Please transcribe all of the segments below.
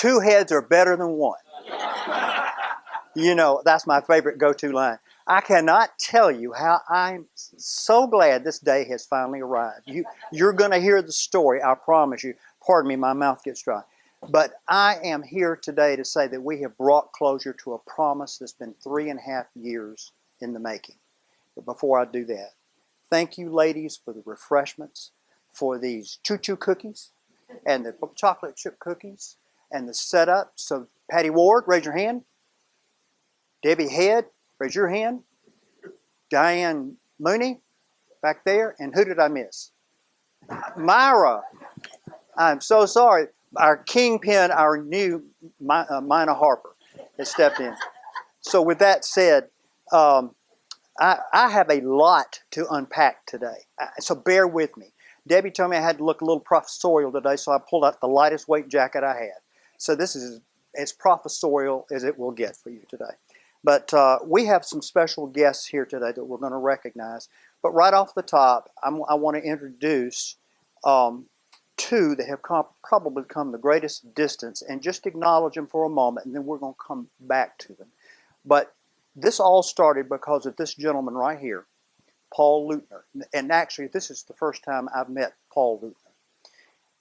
2 heads are better than 1. You know, that's my favorite go-to line. I cannot tell you how I'm so glad this day has finally arrived. You're going to hear the story, I promise you. Pardon me, my mouth gets dry. But I am here today to say that we have brought closure to a promise that's been 3.5 years in the making. But before I do that, thank you, ladies, for the refreshments, for these choo-choo cookies, and the chocolate chip cookies, and the setup. So, Patty Ward, raise your hand. Debbie Head, raise your hand. Diane Mooney, back there. And who did I miss? Myra. I'm so sorry. Our kingpin, our new Mina Harper, has stepped in. So with that said, I have a lot to unpack today. So bear with me. Debbie told me I had to look a little professorial today, so I pulled out the lightest weight jacket I had. So this is as professorial as it will get for you today. But we have some special guests here today that we're going to recognize. But right off the top, I want to introduce 2 that have probably come the greatest distance, and just acknowledge them for a moment, and then we're going to come back to them. But this all started because of this gentleman right here, Paul Luttner. And actually, this is the first time I've met Paul Luttner.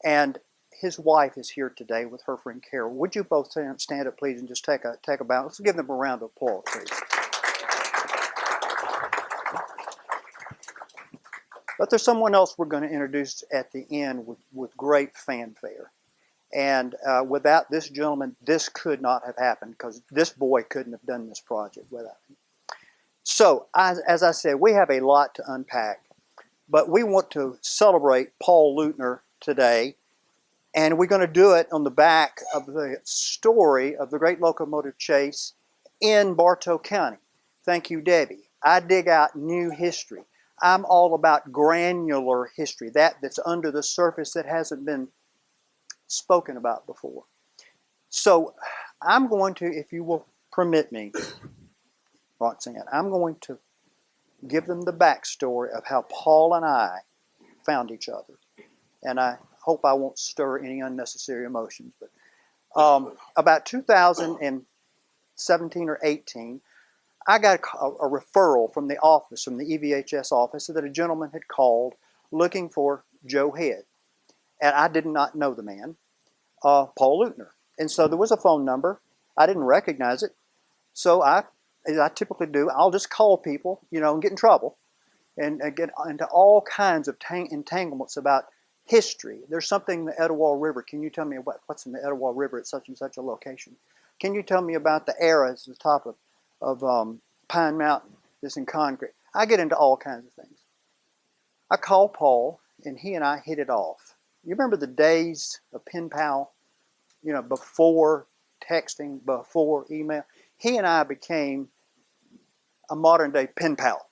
And his wife is here today with her friend Carol. Would you both stand up, please, and just take a bow? Let's give them a round of applause, please. But there's someone else we're going to introduce at the end with great fanfare. And without this gentleman, this could not have happened, because this boy couldn't have done this project without him. So, as I said, we have a lot to unpack. But we want to celebrate Paul Luttner today. And we're going to do it on the back of the story of the Great Locomotive Chase in Bartow County. Thank you, Debbie. I dig out new history. I'm all about granular history, that's under the surface that hasn't been spoken about before. So I'm going to, if you will permit me, Roxanne, I'm going to give them the backstory of how Paul and I found each other. And I hope I won't stir any unnecessary emotions. But about 2017 or 18, I got a referral from the office, from the EVHS office, that a gentleman had called looking for Joe Head. And I did not know the man, Paul Luttner. And so there was a phone number. I didn't recognize it. So as I typically do, I'll just call people, and get in trouble and get into all kinds of entanglements about history. There's something in the Etowah River. Can you tell me what's in the Etowah River at such and such a location? Can you tell me about the eras at the top of Pine Mountain that's in concrete? I get into all kinds of things. I call Paul, and he and I hit it off. You remember the days of pen pal? Before texting, before email. He and I became a modern day pen pal.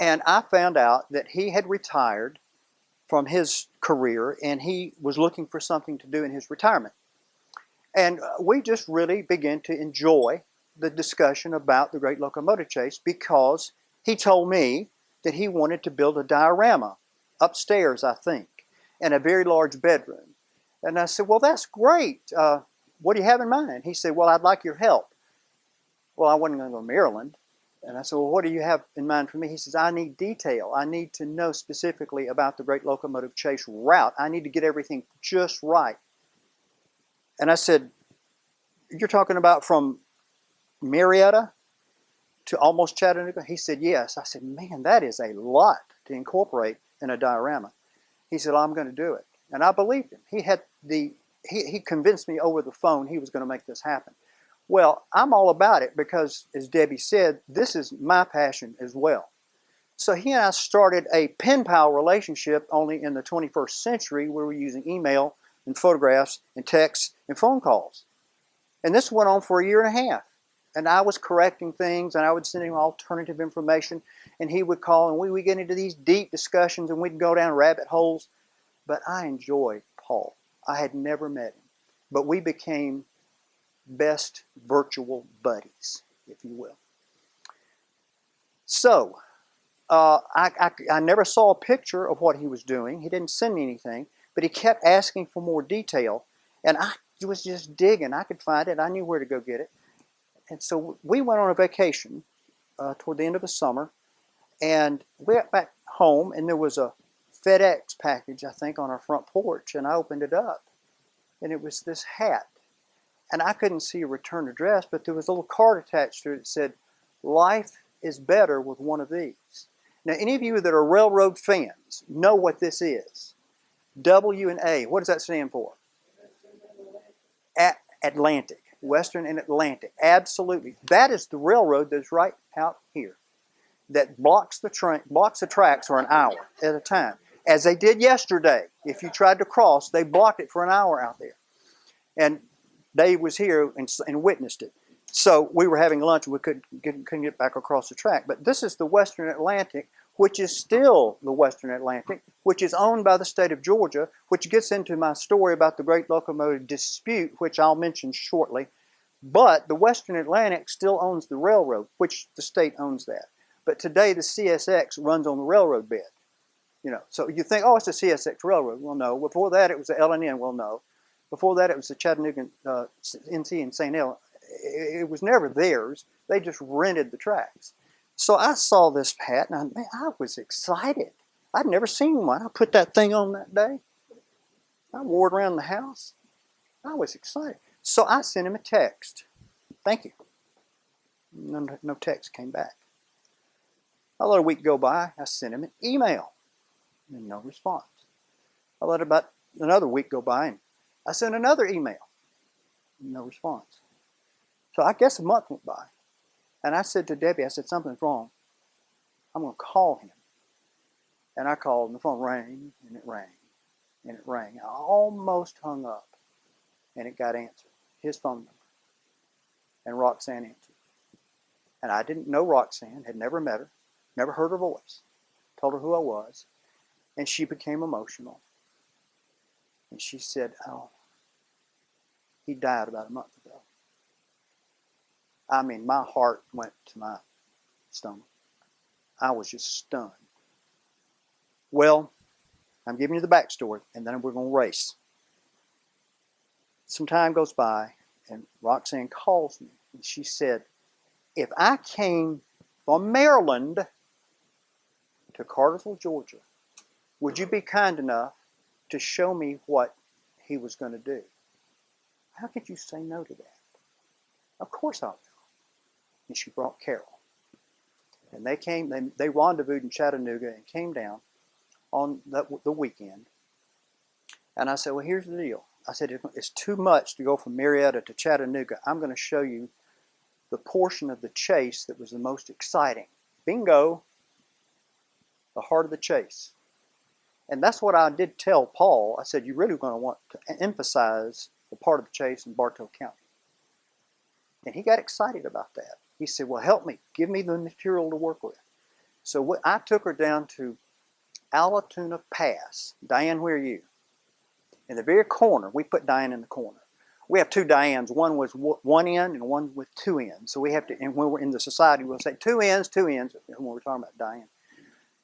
And I found out that he had retired from his career, and he was looking for something to do in his retirement. And we just really began to enjoy the discussion about the Great Locomotive Chase, because he told me that he wanted to build a diorama upstairs, I think, and a very large bedroom. And I said, well, that's great. What do you have in mind? He said, well, I'd like your help. Well, I wasn't going to go to Maryland. And I said, well, what do you have in mind for me? He says, I need detail. I need to know specifically about the Great Locomotive Chase route. I need to get everything just right. And I said, you're talking about from Marietta to almost Chattanooga? He said, yes. I said, man, that is a lot to incorporate in a diorama. He said, I'm going to do it. And I believed him. He convinced me over the phone he was going to make this happen. Well, I'm all about it because, as Debbie said, this is my passion as well. So he and I started a pen pal relationship only in the 21st century, where we're using email and photographs and texts and phone calls. And this went on for a year and a half. And I was correcting things, and I would send him alternative information, and he would call, and we would get into these deep discussions, and we'd go down rabbit holes. But I enjoyed Paul. I had never met him. But we became best virtual buddies, if you will. So, I never saw a picture of what he was doing. He didn't send me anything, but he kept asking for more detail. And was just digging. I could find it. I knew where to go get it. And so we went on a vacation toward the end of the summer, and we got back home, and there was a FedEx package, I think, on our front porch, and I opened it up, and it was this hat. And I couldn't see a return address, but there was a little card attached to it that said, "Life is better with one of these." Now, any of you that are railroad fans know what this is. W and A. What does that stand for? Atlantic. Western and Atlantic. Absolutely. That is the railroad that's right out here that blocks the tracks for an hour at a time. As they did yesterday. If you tried to cross, they blocked it for an hour out there. And Dave was here and witnessed it. So we were having lunch and we couldn't get back across the track. But this is the Western Atlantic, which is still the Western Atlantic, which is owned by the state of Georgia, which gets into my story about the Great Locomotive Dispute, which I'll mention shortly. But the Western Atlantic still owns the railroad, which the state owns that. But today the CSX runs on the railroad bed. So you think, oh, it's the CSX railroad. Well, no. Before that, it was the L&N. Well, no. Before that, it was the Chattanooga NC and St. L. It was never theirs. They just rented the tracks. So I saw this hat, and I was excited. I'd never seen one. I put that thing on that day. I wore it around the house. I was excited. So I sent him a text. Thank you. No text came back. I let a week go by. I sent him an email. And no response. I let about another week go by, and I sent another email. No response. So I guess a month went by. And I said to Debbie, I said, something's wrong. I'm going to call him. And I called, and the phone rang, and it rang, and it rang. I almost hung up, and it got answered. His phone number. And Roxanne answered. And I didn't know Roxanne, had never met her, never heard her voice. Told her who I was, and she became emotional. And she said, oh, he died about a month ago. I mean, my heart went to my stomach. I was just stunned. Well, I'm giving you the backstory, and then we're going to race. Some time goes by, and Roxanne calls me, and she said, if I came from Maryland to Cartersville, Georgia, would you be kind enough to show me what he was going to do? How could you say no to that? Of course I will. And she brought Carol. And they rendezvoused in Chattanooga and came down on the weekend. And I said, well, here's the deal. I said, it's too much to go from Marietta to Chattanooga. I'm going to show you the portion of the chase that was the most exciting. Bingo, the heart of the chase. And that's what I did tell Paul. I said, you're really going to want to emphasize the part of the chase in Bartow County. And he got excited about that. He said, well, help me. Give me the material to work with. So I took her down to Alatoona Pass. Diane, where are you? In the very corner. We put Diane in the corner. We have two Dianes. One was one end and one with two ends. So we have to, and when we're in the society, we'll say two ends, when we're talking about Diane.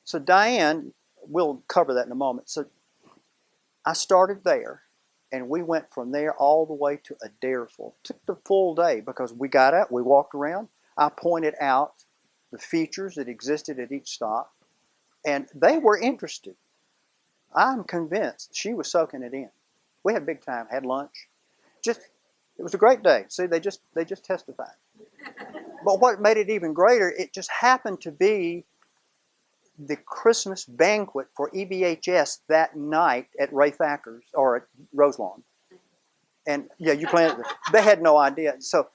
So Diane, we'll cover that in a moment. So I started there, and we went from there all the way to Adairsville. It took the full day because we got out, we walked around. I pointed out the features that existed at each stop, and they were interested. I'm convinced she was soaking it in. We had a big time, had lunch. It was a great day. See, they just testified. But what made it even greater, it just happened to be the Christmas banquet for EBHS that night at Ray Thacker's, or at Roselawn. And yeah, you planned it. They had no idea. So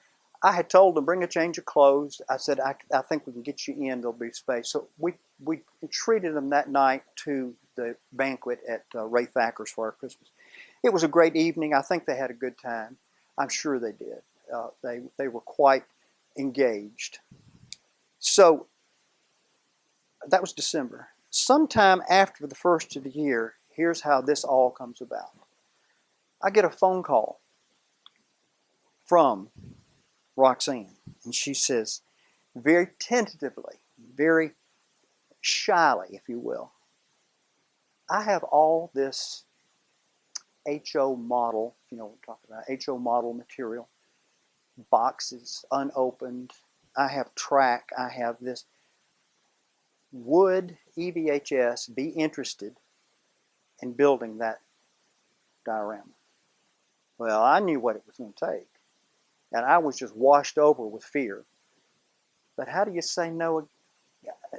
I had told them, bring a change of clothes. I said, I think we can get you in. There'll be space. So we treated them that night to the banquet at Ray Thacker's for our Christmas. It was a great evening. I think they had a good time. I'm sure they did. They were quite engaged. So that was December. Sometime after the first of the year, here's how this all comes about. I get a phone call from Roxanne, and she says, very tentatively, very shyly, if you will, I have all this HO model, if you know what I'm talking about, HO model material, boxes unopened. I have track, I have this. Would EVHS be interested in building that diorama? Well, I knew what it was going to take, and I was just washed over with fear. But how do you say no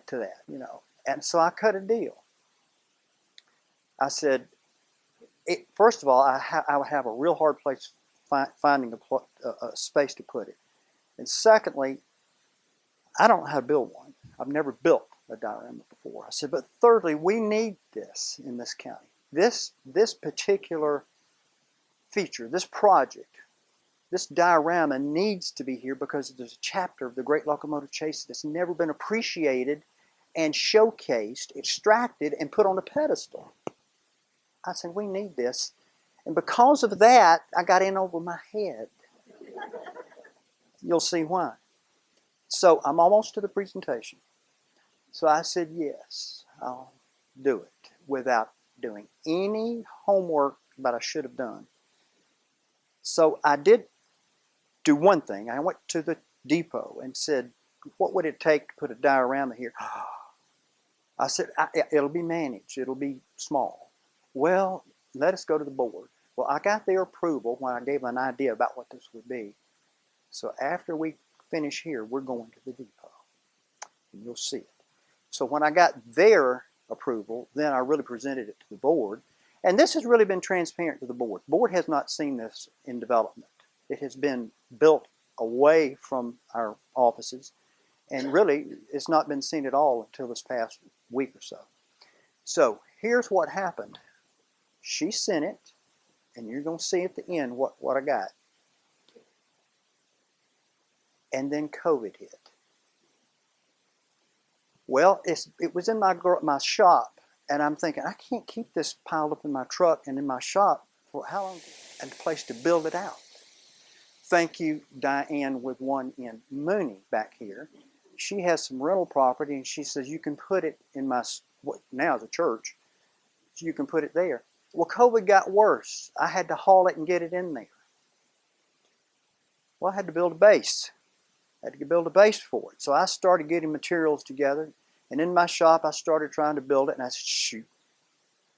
to that, you know? And so I cut a deal. I said, first of all, I would have a real hard place finding a space to put it. And secondly, I don't know how to build one. I've never built a diorama before. I said, but thirdly, we need this in this county. This particular feature, this project, this diorama needs to be here because there's a chapter of the Great Locomotive Chase that's never been appreciated and showcased, extracted, and put on a pedestal. I said, we need this. And because of that, I got in over my head. You'll see why. So I'm almost to the presentation. So I said, yes, I'll do it without doing any homework that I should have done. So I did do one thing. I went to the depot and said, what would it take to put a diorama here? I said, it'll be managed. It'll be small. Well, let us go to the board. Well, I got their approval when I gave them an idea about what this would be. So after we finish here, we're going to the depot. And you'll see it. So when I got their approval, then I really presented it to the board. And this has really been transparent to the board. The board has not seen this in development. It has been built away from our offices. And really, it's not been seen at all until this past week or so. So here's what happened. She sent it, and you're going to see at the end what I got. And then COVID hit. Well, it was in my shop, and I'm thinking, I can't keep this piled up in my truck and in my shop for how long? And a place to build it out. Thank you, Diane, with one in Mooney back here. She has some rental property, and she says, you can put it in what now is a church. So you can put it there. Well, COVID got worse. I had to haul it and get it in there. Well, I had to build a base. I had to build a base for it. So I started getting materials together, and in my shop, I started trying to build it, and I said, shoot,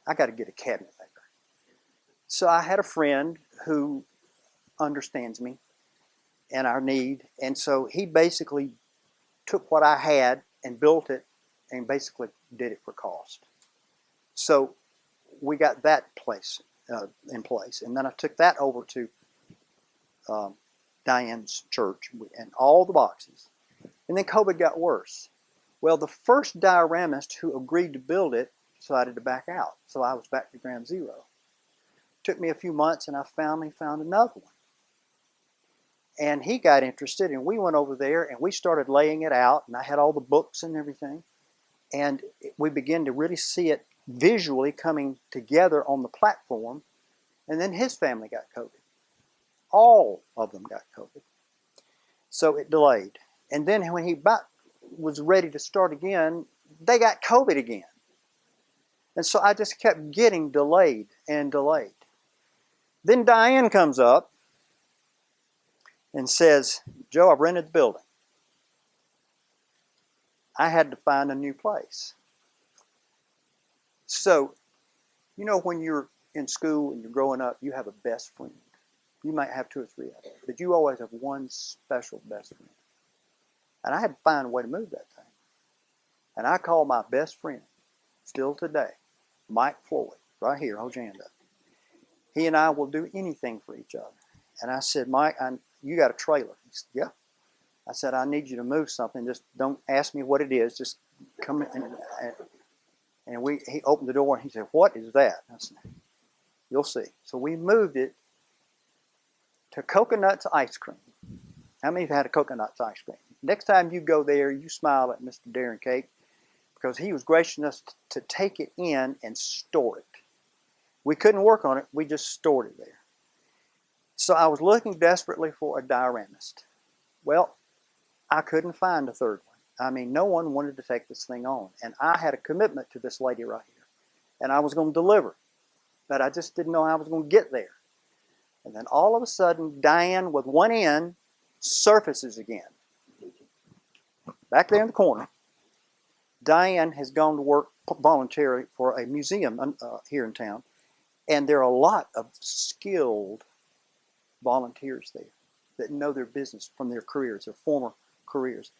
I got to get a cabinet maker. So I had a friend who understands me and our need, and so he basically took what I had and built it and basically did it for cost. So we got that place in place, and then I took that over to Diane's church and all the boxes. And then COVID got worse. Well, the first dioramist who agreed to build it decided to back out. So I was back to ground zero. It took me a few months, and I finally found another one. And he got interested, and we went over there, and we started laying it out, and I had all the books and everything. And we began to really see it visually coming together on the platform. And then his family got COVID. All of them got COVID. So it delayed. And then when he was ready to start again, they got COVID again. And so I just kept getting delayed and delayed. Then Diane comes up and says, Joe, I've rented the building. I had to find a new place. So, you know, when you're in school and you're growing up, you have a best friend. You might have two or three of them, but you always have one special best friend. And I had to find a way to move that thing. And I called my best friend, still today, Mike Floyd, right here, hold your hand up. He and I will do anything for each other. And I said, Mike, you got a trailer? He said, yeah. I said, I need you to move something. Just don't ask me what it is. Just come in. And he opened the door and he said, what is that? I said, you'll see. So we moved it to Coconuts Ice Cream. How many have had a Coconuts Ice Cream? Next time you go there, you smile at Mr. Darren Cake because he was gracious enough to take it in and store it. We couldn't work on it. We just stored it there. So I was looking desperately for a dioramist. Well, I couldn't find a third one. I mean, no one wanted to take this thing on. And I had a commitment to this lady right here. And I was going to deliver. but I just didn't know how I was going to get there. And then all of a sudden, Diane with one end surfaces again. Back there in the corner, Diane has gone to work voluntarily for a museum here in town, and there are a lot of skilled volunteers there that know their business from their careers, their former careers.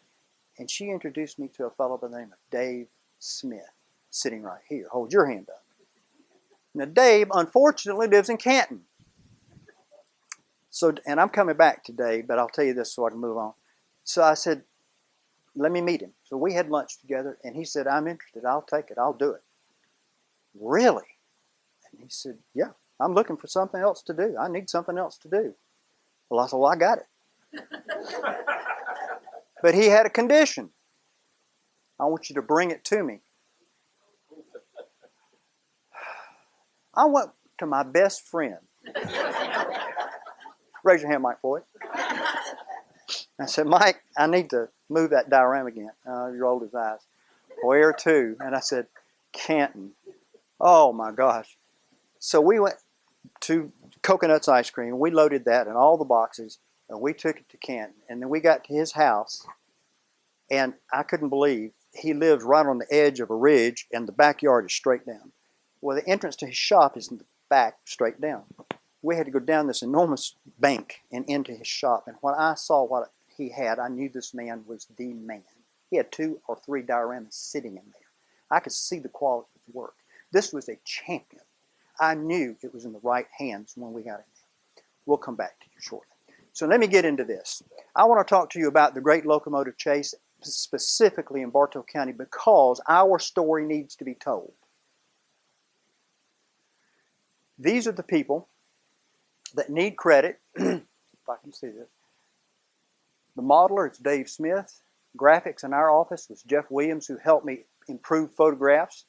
And she introduced me to a fellow by the name of Dave Smith, sitting right here. Hold your hand up. Now, Dave, unfortunately, lives in Canton. So, and I'm coming back today, but I'll tell you this so I can move on. So I said, let me meet him. So we had lunch together, and he said, I'm interested. I'll take it. I'll do it. Really? And he said, yeah, I'm looking for something else to do. I need something else to do. Well, I said, well, I got it. But he had a condition. I want you to bring it to me. I went to my best friend. Raise your hand, Mike Floyd. I said, Mike, I need to move that diorama again. He rolled his eyes. Where to? And I said, Canton. Oh, my gosh. So we went to Coconuts Ice Cream. We loaded that in all the boxes, and we took it to Canton. And then we got to his house, and I couldn't believe he lives right on the edge of a ridge, and the backyard is straight down. Well, the entrance to his shop is in the back, straight down. We had to go down this enormous bank and into his shop. And when I saw what he had, I knew this man was the man. He had 2 or 3 dioramas sitting in there. I could see the quality of the work. This was a champion. I knew it was in the right hands when we got in there. We'll come back to you shortly. So let me get into this. I want to talk to you about the Great Locomotive Chase, specifically in Bartow County, because our story needs to be told. These are the people that need credit. If I can see this. The modeler is Dave Smith. Graphics in our office was Jeff Williams, who helped me improve photographs.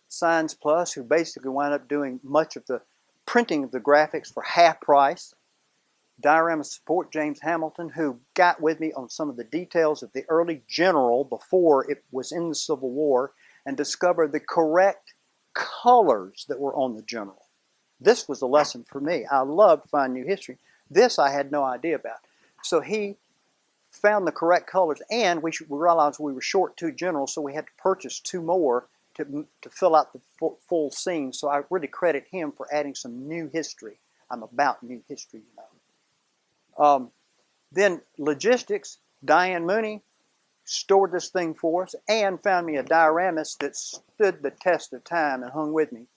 Signs Plus, who basically wound up doing much of the printing of the graphics for half price. Diorama Support, James Hamilton, who got with me on some of the details of the early General before it was in the Civil War and discovered the correct colors that were on the General. This was a lesson for me. I loved Find New History. This I had no idea about. So he found the correct colors, and we realized we were short 2 Generals, so we had to purchase 2 more to fill out the full scene. So I really credit him for adding some new history. I'm about new history, you know. Then logistics, Diane Mooney stored this thing for us and found me a dioramist that stood the test of time and hung with me.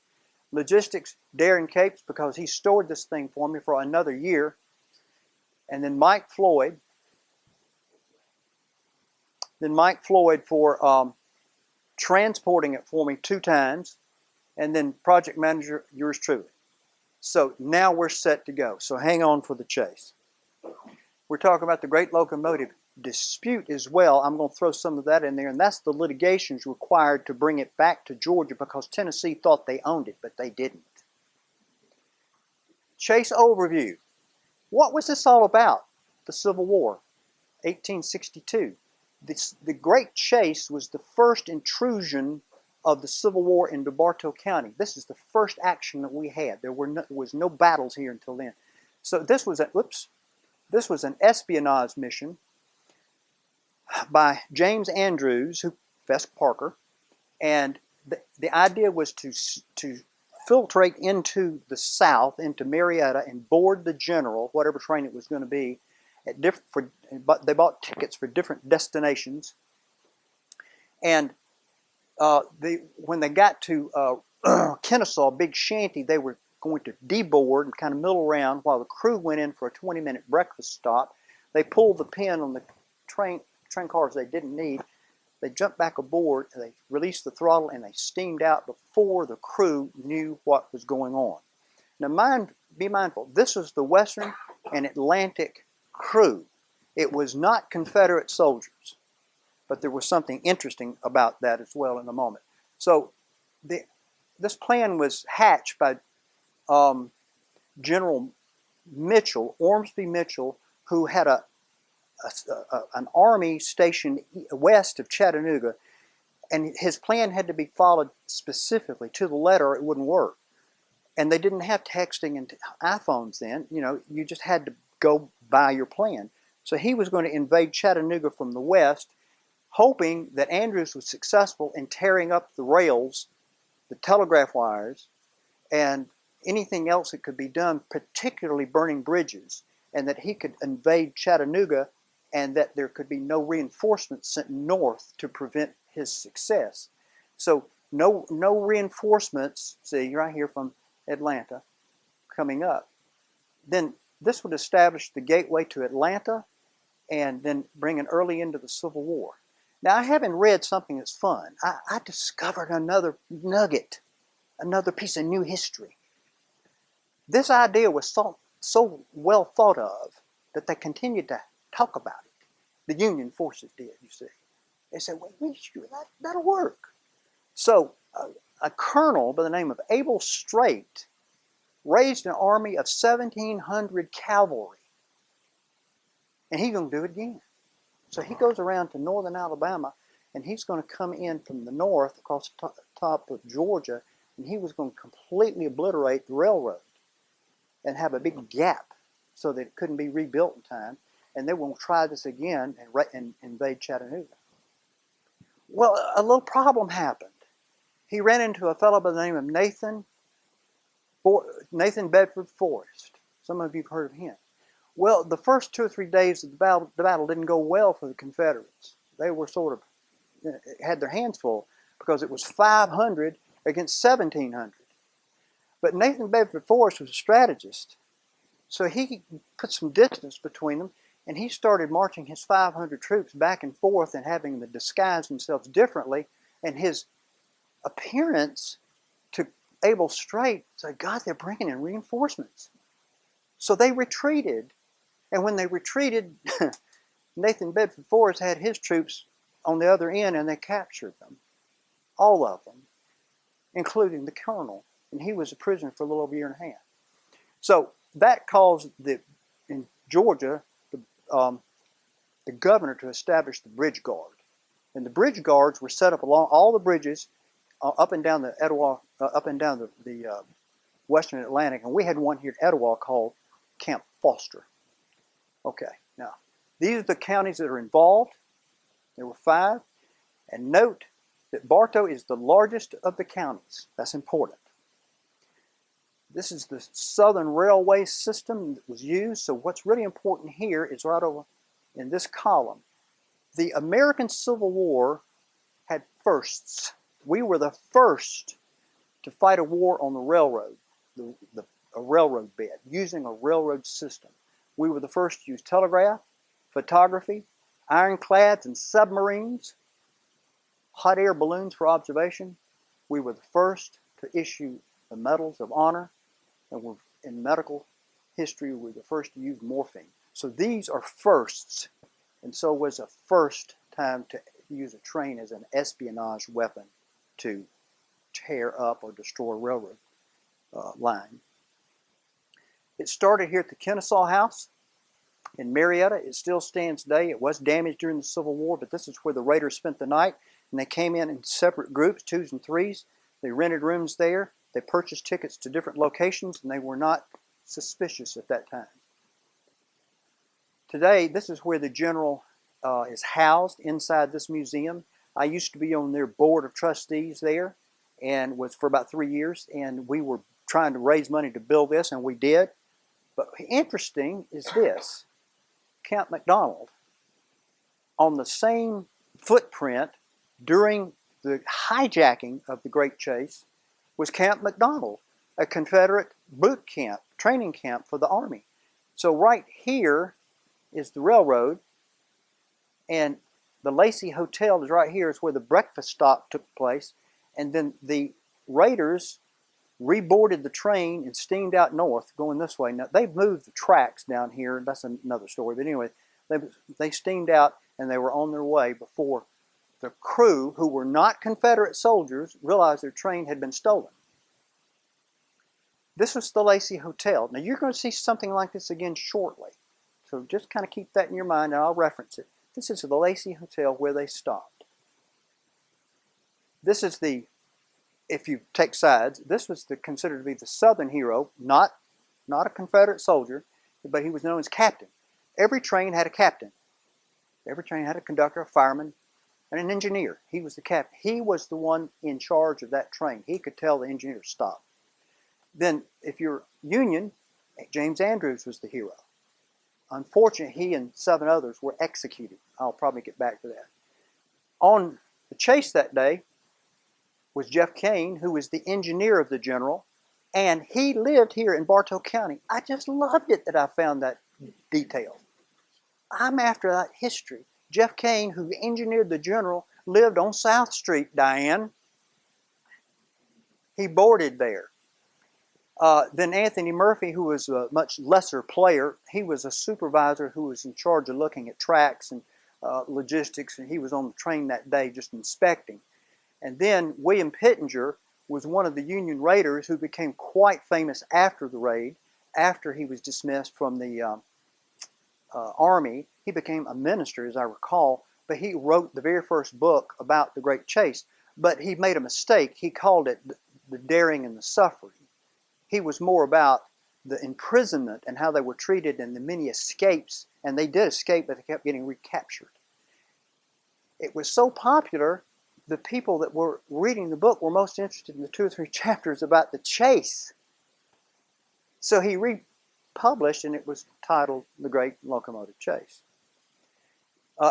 Logistics, Darren Capes, because he stored this thing for me for another year. And then Mike Floyd. For transporting it for me 2 times. And then project manager, yours truly. So now we're set to go. So hang on for the chase. We're talking about the Great Locomotive dispute as well. I'm going to throw some of that in there, and that's the litigations required to bring it back to Georgia because Tennessee thought they owned it, but they didn't. Chase overview. What was this all about? The Civil War, 1862. The Great Chase was the first intrusion of the Civil War into Bartow County. This is the first action that we had. There was no battles here until then. So this was an espionage mission by James Andrews, who Vesk Parker, and the idea was to filtrate into the South, into Marietta, and board the General, whatever train it was going to be, but they bought tickets for different destinations, and when they got to Kennesaw, Big Shanty, they were going to deboard and kind of mill around while the crew went in for a 20-minute breakfast stop. They pulled the pin on the train cars they didn't need. They jumped back aboard, and they released the throttle, and they steamed out before the crew knew what was going on. Now, be mindful, this was the Western and Atlantic crew. It was not Confederate soldiers, but there was something interesting about that as well in a moment. So this plan was hatched by General Mitchell, Ormsby Mitchell, who had an army stationed west of Chattanooga, and his plan had to be followed specifically to the letter or it wouldn't work. And they didn't have texting and iPhones then. You know, you just had to go by your plan. So he was going to invade Chattanooga from the west, hoping that Andrews was successful in tearing up the rails, the telegraph wires, and anything else that could be done, particularly burning bridges, and that he could invade Chattanooga and that there could be no reinforcements sent north to prevent his success. So no reinforcements, see right here from Atlanta coming up. Then this would establish the gateway to Atlanta and then bring an early into the Civil War. Now I haven't read something that's fun. I discovered another nugget, another piece of new history. This idea was so well thought of that they continued to talk about it. The Union forces did, you see. They said, well, that'll work. So a colonel by the name of Abel Strait raised an army of 1,700 cavalry. And he's going to do it again. So he goes around to northern Alabama, and he's going to come in from the north across the top of Georgia, and he was going to completely obliterate the railroad and have a big gap so that it couldn't be rebuilt in time. And they will try this again and invade Chattanooga. Well, a little problem happened. He ran into a fellow by the name of Nathan Bedford Forrest. Some of you have heard of him. Well, the first 2 or 3 days of the battle didn't go well for the Confederates. They were sort of, had their hands full because it was 500 against 1,700. But Nathan Bedford Forrest was a strategist. So he put some distance between them, and he started marching his 500 troops back and forth and having them disguise themselves differently. And his appearance to Abel Strait said, God, they're bringing in reinforcements. So they retreated. And when they retreated, Nathan Bedford Forrest had his troops on the other end, and they captured them. All of them, including the colonel. And he was a prisoner for a little over a year and a half. So that caused in Georgia, the governor to establish the bridge guard. And the bridge guards were set up along all the bridges up and down the Etowah, up and down the Western Atlantic. And we had one here at Etowah called Camp Foster. Okay, now, these are the counties that are involved. There were 5. And note that Bartow is the largest of the counties. That's important. This is the Southern Railway system that was used. So what's really important here is right over in this column. The American Civil War had firsts. We were the first to fight a war on the railroad, a railroad bed, using a railroad system. We were the first to use telegraph, photography, ironclads and submarines, hot air balloons for observation. We were the first to issue the Medals of Honor, and in medical history, we were the first to use morphine. So these are firsts, and so was a first time to use a train as an espionage weapon to tear up or destroy a railroad line. It started here at the Kennesaw House in Marietta. It still stands today. It was damaged during the Civil War, but this is where the raiders spent the night. And they came in separate groups, 2s and 3s. They rented rooms there. They purchased tickets to different locations, and they were not suspicious at that time. Today, this is where the general is housed inside this museum. I used to be on their board of trustees there, and was for about 3 years. And we were trying to raise money to build this, and we did. But interesting is this. Camp McDonald, on the same footprint during the hijacking of the Great Chase, was Camp McDonald, a Confederate boot camp, training camp for the Army. So right here is the railroad, and the Lacey Hotel is right here. It's where the breakfast stop took place. And then the raiders reboarded the train and steamed out north, going this way. Now, they've moved the tracks down here. That's another story. But anyway, they steamed out, and they were on their way before the crew, who were not Confederate soldiers, realized their train had been stolen. This was the Lacey Hotel. Now, you're going to see something like this again shortly. So just kind of keep that in your mind, and I'll reference it. This is the Lacey Hotel where they stopped. This is the if you take sides, this was considered to be the Southern hero, not a Confederate soldier, but he was known as captain. Every train had a captain. Every train had a conductor, a fireman, and an engineer. He was the captain. He was the one in charge of that train. He could tell the engineer to stop. Then, if you're Union, James Andrews was the hero. Unfortunately, he and 7 others were executed. I'll probably get back to that. On the chase that day was Jeff Kane, who was the engineer of the general, and he lived here in Bartow County. I just loved it that I found that detail. I'm after that history. Jeff Kane, who engineered the general, lived on South Street, Diane. He boarded there. Then Anthony Murphy, who was a much lesser player, he was a supervisor who was in charge of looking at tracks and logistics, and he was on the train that day just inspecting. And then William Pittenger was one of the Union raiders who became quite famous after the raid. After he was dismissed from the Army, he became a minister, as I recall, but he wrote the very first book about the Great Chase. But he made a mistake. He called it The Daring and the Suffering. He was more about the imprisonment and how they were treated and the many escapes. And they did escape, but they kept getting recaptured. It was so popular, the people that were reading the book were most interested in the 2 or 3 chapters about the chase. So he republished, and it was titled The Great Locomotive Chase.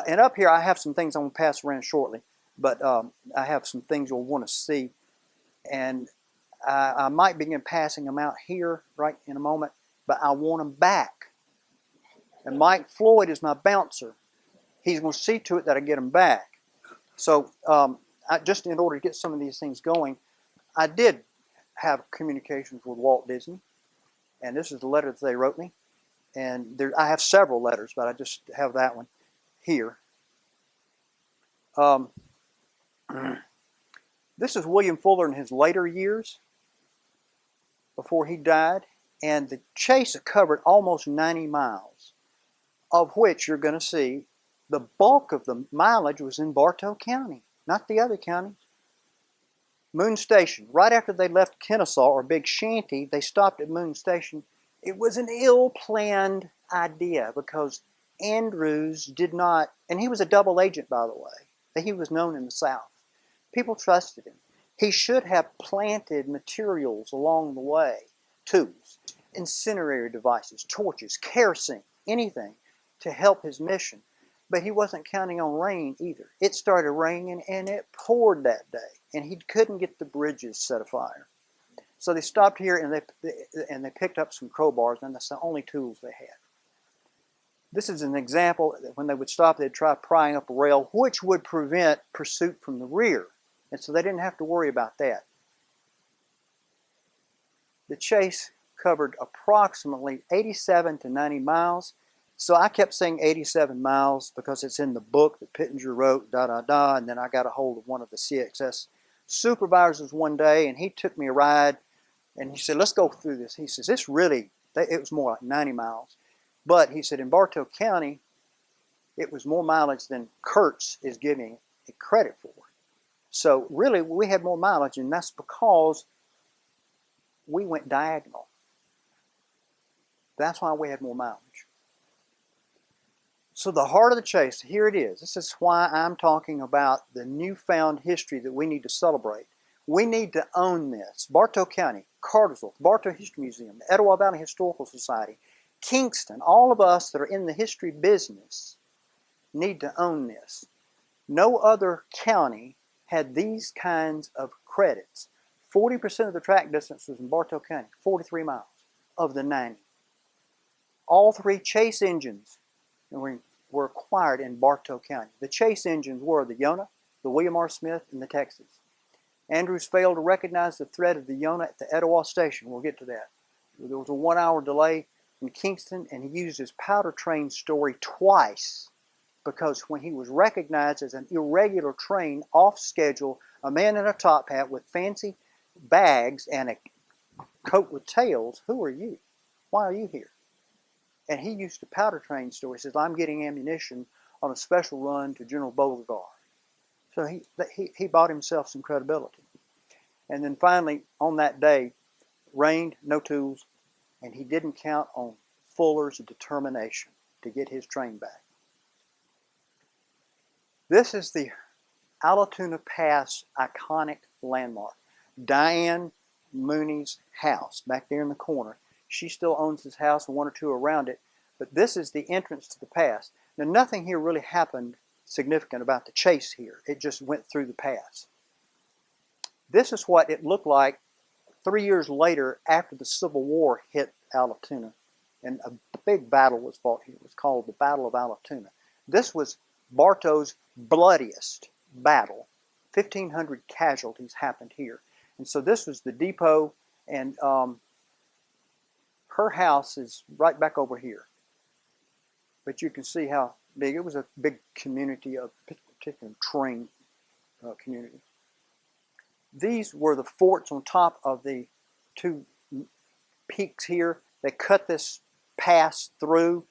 And up here, I have some things I'm going to pass around shortly, but I have some things you'll want to see. And I might begin passing them out here right in a moment, but I want them back. And Mike Floyd is my bouncer. He's going to see to it that I get them back. So just in order to get some of these things going, I did have communications with Walt Disney, and this is the letter that they wrote me. And I have several letters, but I just have that one here. This is William Fuller in his later years, before he died, and the chase covered almost 90 miles, of which you're going to see the bulk of the mileage was in Bartow County, not the other counties. Moon Station, right after they left Kennesaw or Big Shanty, they stopped at Moon Station. It was an ill-planned idea because Andrews did not, and he was a double agent, by the way. He was known in the South. People trusted him. He should have planted materials along the way, tools, incendiary devices, torches, kerosene, anything to help his mission. But he wasn't counting on rain either. It started raining and it poured that day, and he couldn't get the bridges set afire. So they stopped here and they picked up some crowbars, and that's the only tools they had. This is an example that when they would stop, they'd try prying up a rail, which would prevent pursuit from the rear. And so they didn't have to worry about that. The chase covered approximately 87 to 90 miles. So I kept saying 87 miles because it's in the book that Pittenger wrote, and then I got a hold of one of the CXS supervisors one day, and he took me a ride, and he said, let's go through this. He says, it was more like 90 miles. But he said, in Bartow County, it was more mileage than Kurtz is giving it credit for. So really, we had more mileage, and that's because we went diagonal. That's why we had more mileage. So the heart of the chase, here it is. This is why I'm talking about the newfound history that we need to celebrate. We need to own this. Bartow County, Cartersville, Bartow History Museum, the Etowah Valley Historical Society, Kingston, all of us that are in the history business need to own this. No other county had these kinds of credits. 40% of the track distance was in Bartow County, 43 miles of the 90. All 3 chase engines were acquired in Bartow County. The chase engines were the Yonah, the William R. Smith, and the Texas. Andrews failed to recognize the threat of the Yonah at the Etowah station. We'll get to that. There was a 1-hour delay in Kingston, and he used his powder train story twice, because when he was recognized as an irregular train off schedule, a man in a top hat with fancy bags and a coat with tails, who are you? Why are you here? And he used the powder train story. He says, I'm getting ammunition on a special run to General Beauregard. So he bought himself some credibility. And then finally, on that day, rained, no tools, and he didn't count on Fuller's determination to get his train back. This is the Allatoona Pass iconic landmark. Diane Mooney's house back there in the corner. She still owns this house and one or two around it, but this is the entrance to the pass. Now, nothing here really happened significant about the chase here. It just went through the pass. This is what it looked like 3 years later after the Civil War hit Allatoona, and a big battle was fought here. It was called the Battle of Allatoona. This was Bartow's bloodiest battle. 1,500 casualties happened here. And so this was the depot, and her house is right back over here. But you can see how big, it was a big community, a particular train community. These were the forts on top of the two peaks here. They cut this pass through.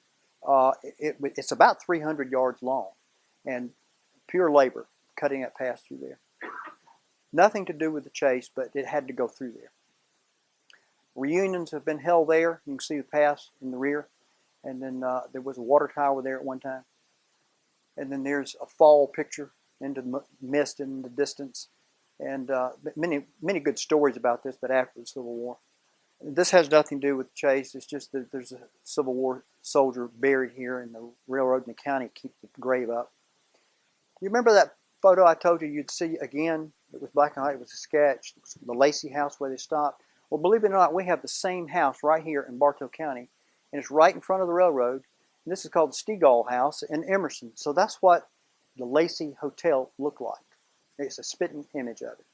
It's about 300 yards long, and pure labor cutting that pass through there. Nothing to do with the chase, but it had to go through there. Reunions have been held there. You can see the pass in the rear. And then there was a water tower there at one time. And then there's a fall picture into the mist in the distance. And many good stories about this, but after the Civil War. This has nothing to do with the chase. It's just that there's a Civil War soldier buried here, and the railroad and the county keep the grave up. You remember that photo I told you you'd see again? It was black and white. It was a sketch. It was the Lacey house where they stopped. Well, believe it or not, we have the same house right here in Bartow County, and it's right in front of the railroad. And this is called the Stegall House in Emerson. So that's what the Lacey Hotel looked like. It's a spitting image of it.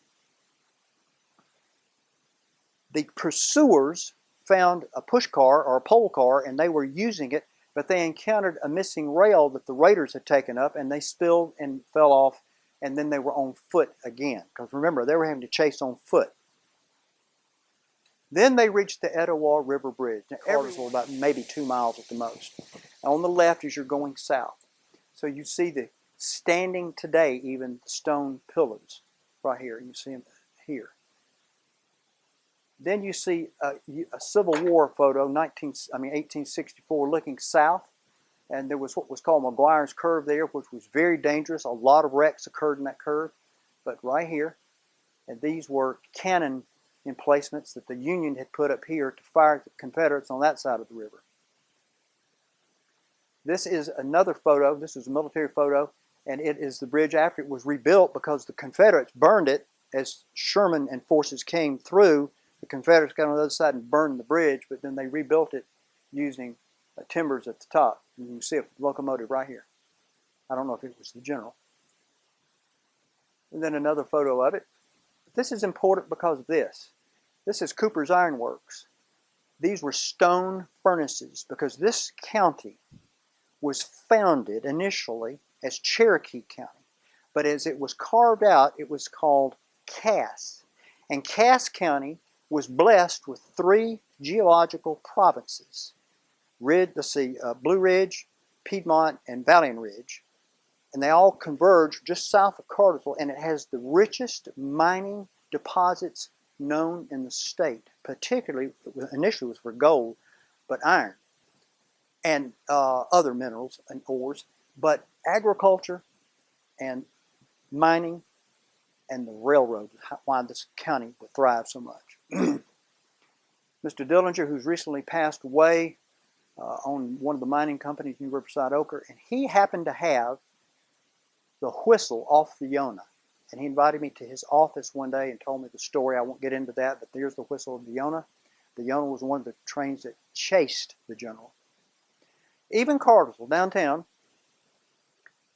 The pursuers found a push car or a pole car, and they were using it, but they encountered a missing rail that the raiders had taken up, and they spilled and fell off, and then they were on foot again. Because remember, they were having to chase on foot. Then they reached the Etowah River Bridge. Now, Cartersville, about maybe 2 miles at the most. On the left as you're going south. So you see the standing today, even stone pillars right here. You see them here. Then you see a Civil War photo, 1864, looking south. And there was what was called McGuire's Curve there, which was very dangerous. A lot of wrecks occurred in that curve. But right here, and these were cannon emplacements that the Union had put up here to fire at the Confederates on that side of the river. This is another photo. This is a military photo, and it is the bridge after it was rebuilt because the Confederates burned it as Sherman and forces came through. The Confederates got on the other side and burned the bridge, but then they rebuilt it using timbers at the top. And you can see a locomotive right here. I don't know if it was the general. And then another photo of it. This is important because of this. This is Cooper's Iron Works. These were stone furnaces because this county was founded initially as Cherokee County. But as it was carved out, it was called Cass. And Cass County was blessed with 3 geological provinces. Blue Ridge, Piedmont, and Valiant Ridge. And they all converge just south of Cartersville, and it has the richest mining deposits known in the state. Particularly, initially was for gold, but iron and other minerals and ores. But agriculture and mining and the railroad is why this county would thrive so much. Mr. Dillinger, who's recently passed away, owned one of the mining companies in Riverside Ochre, and he happened to have the whistle off the Yonah. And he invited me to his office one day and told me the story. I won't get into that, but there's the whistle of the Yonah. The Yonah was one of the trains that chased the general. Even Cartersville, downtown,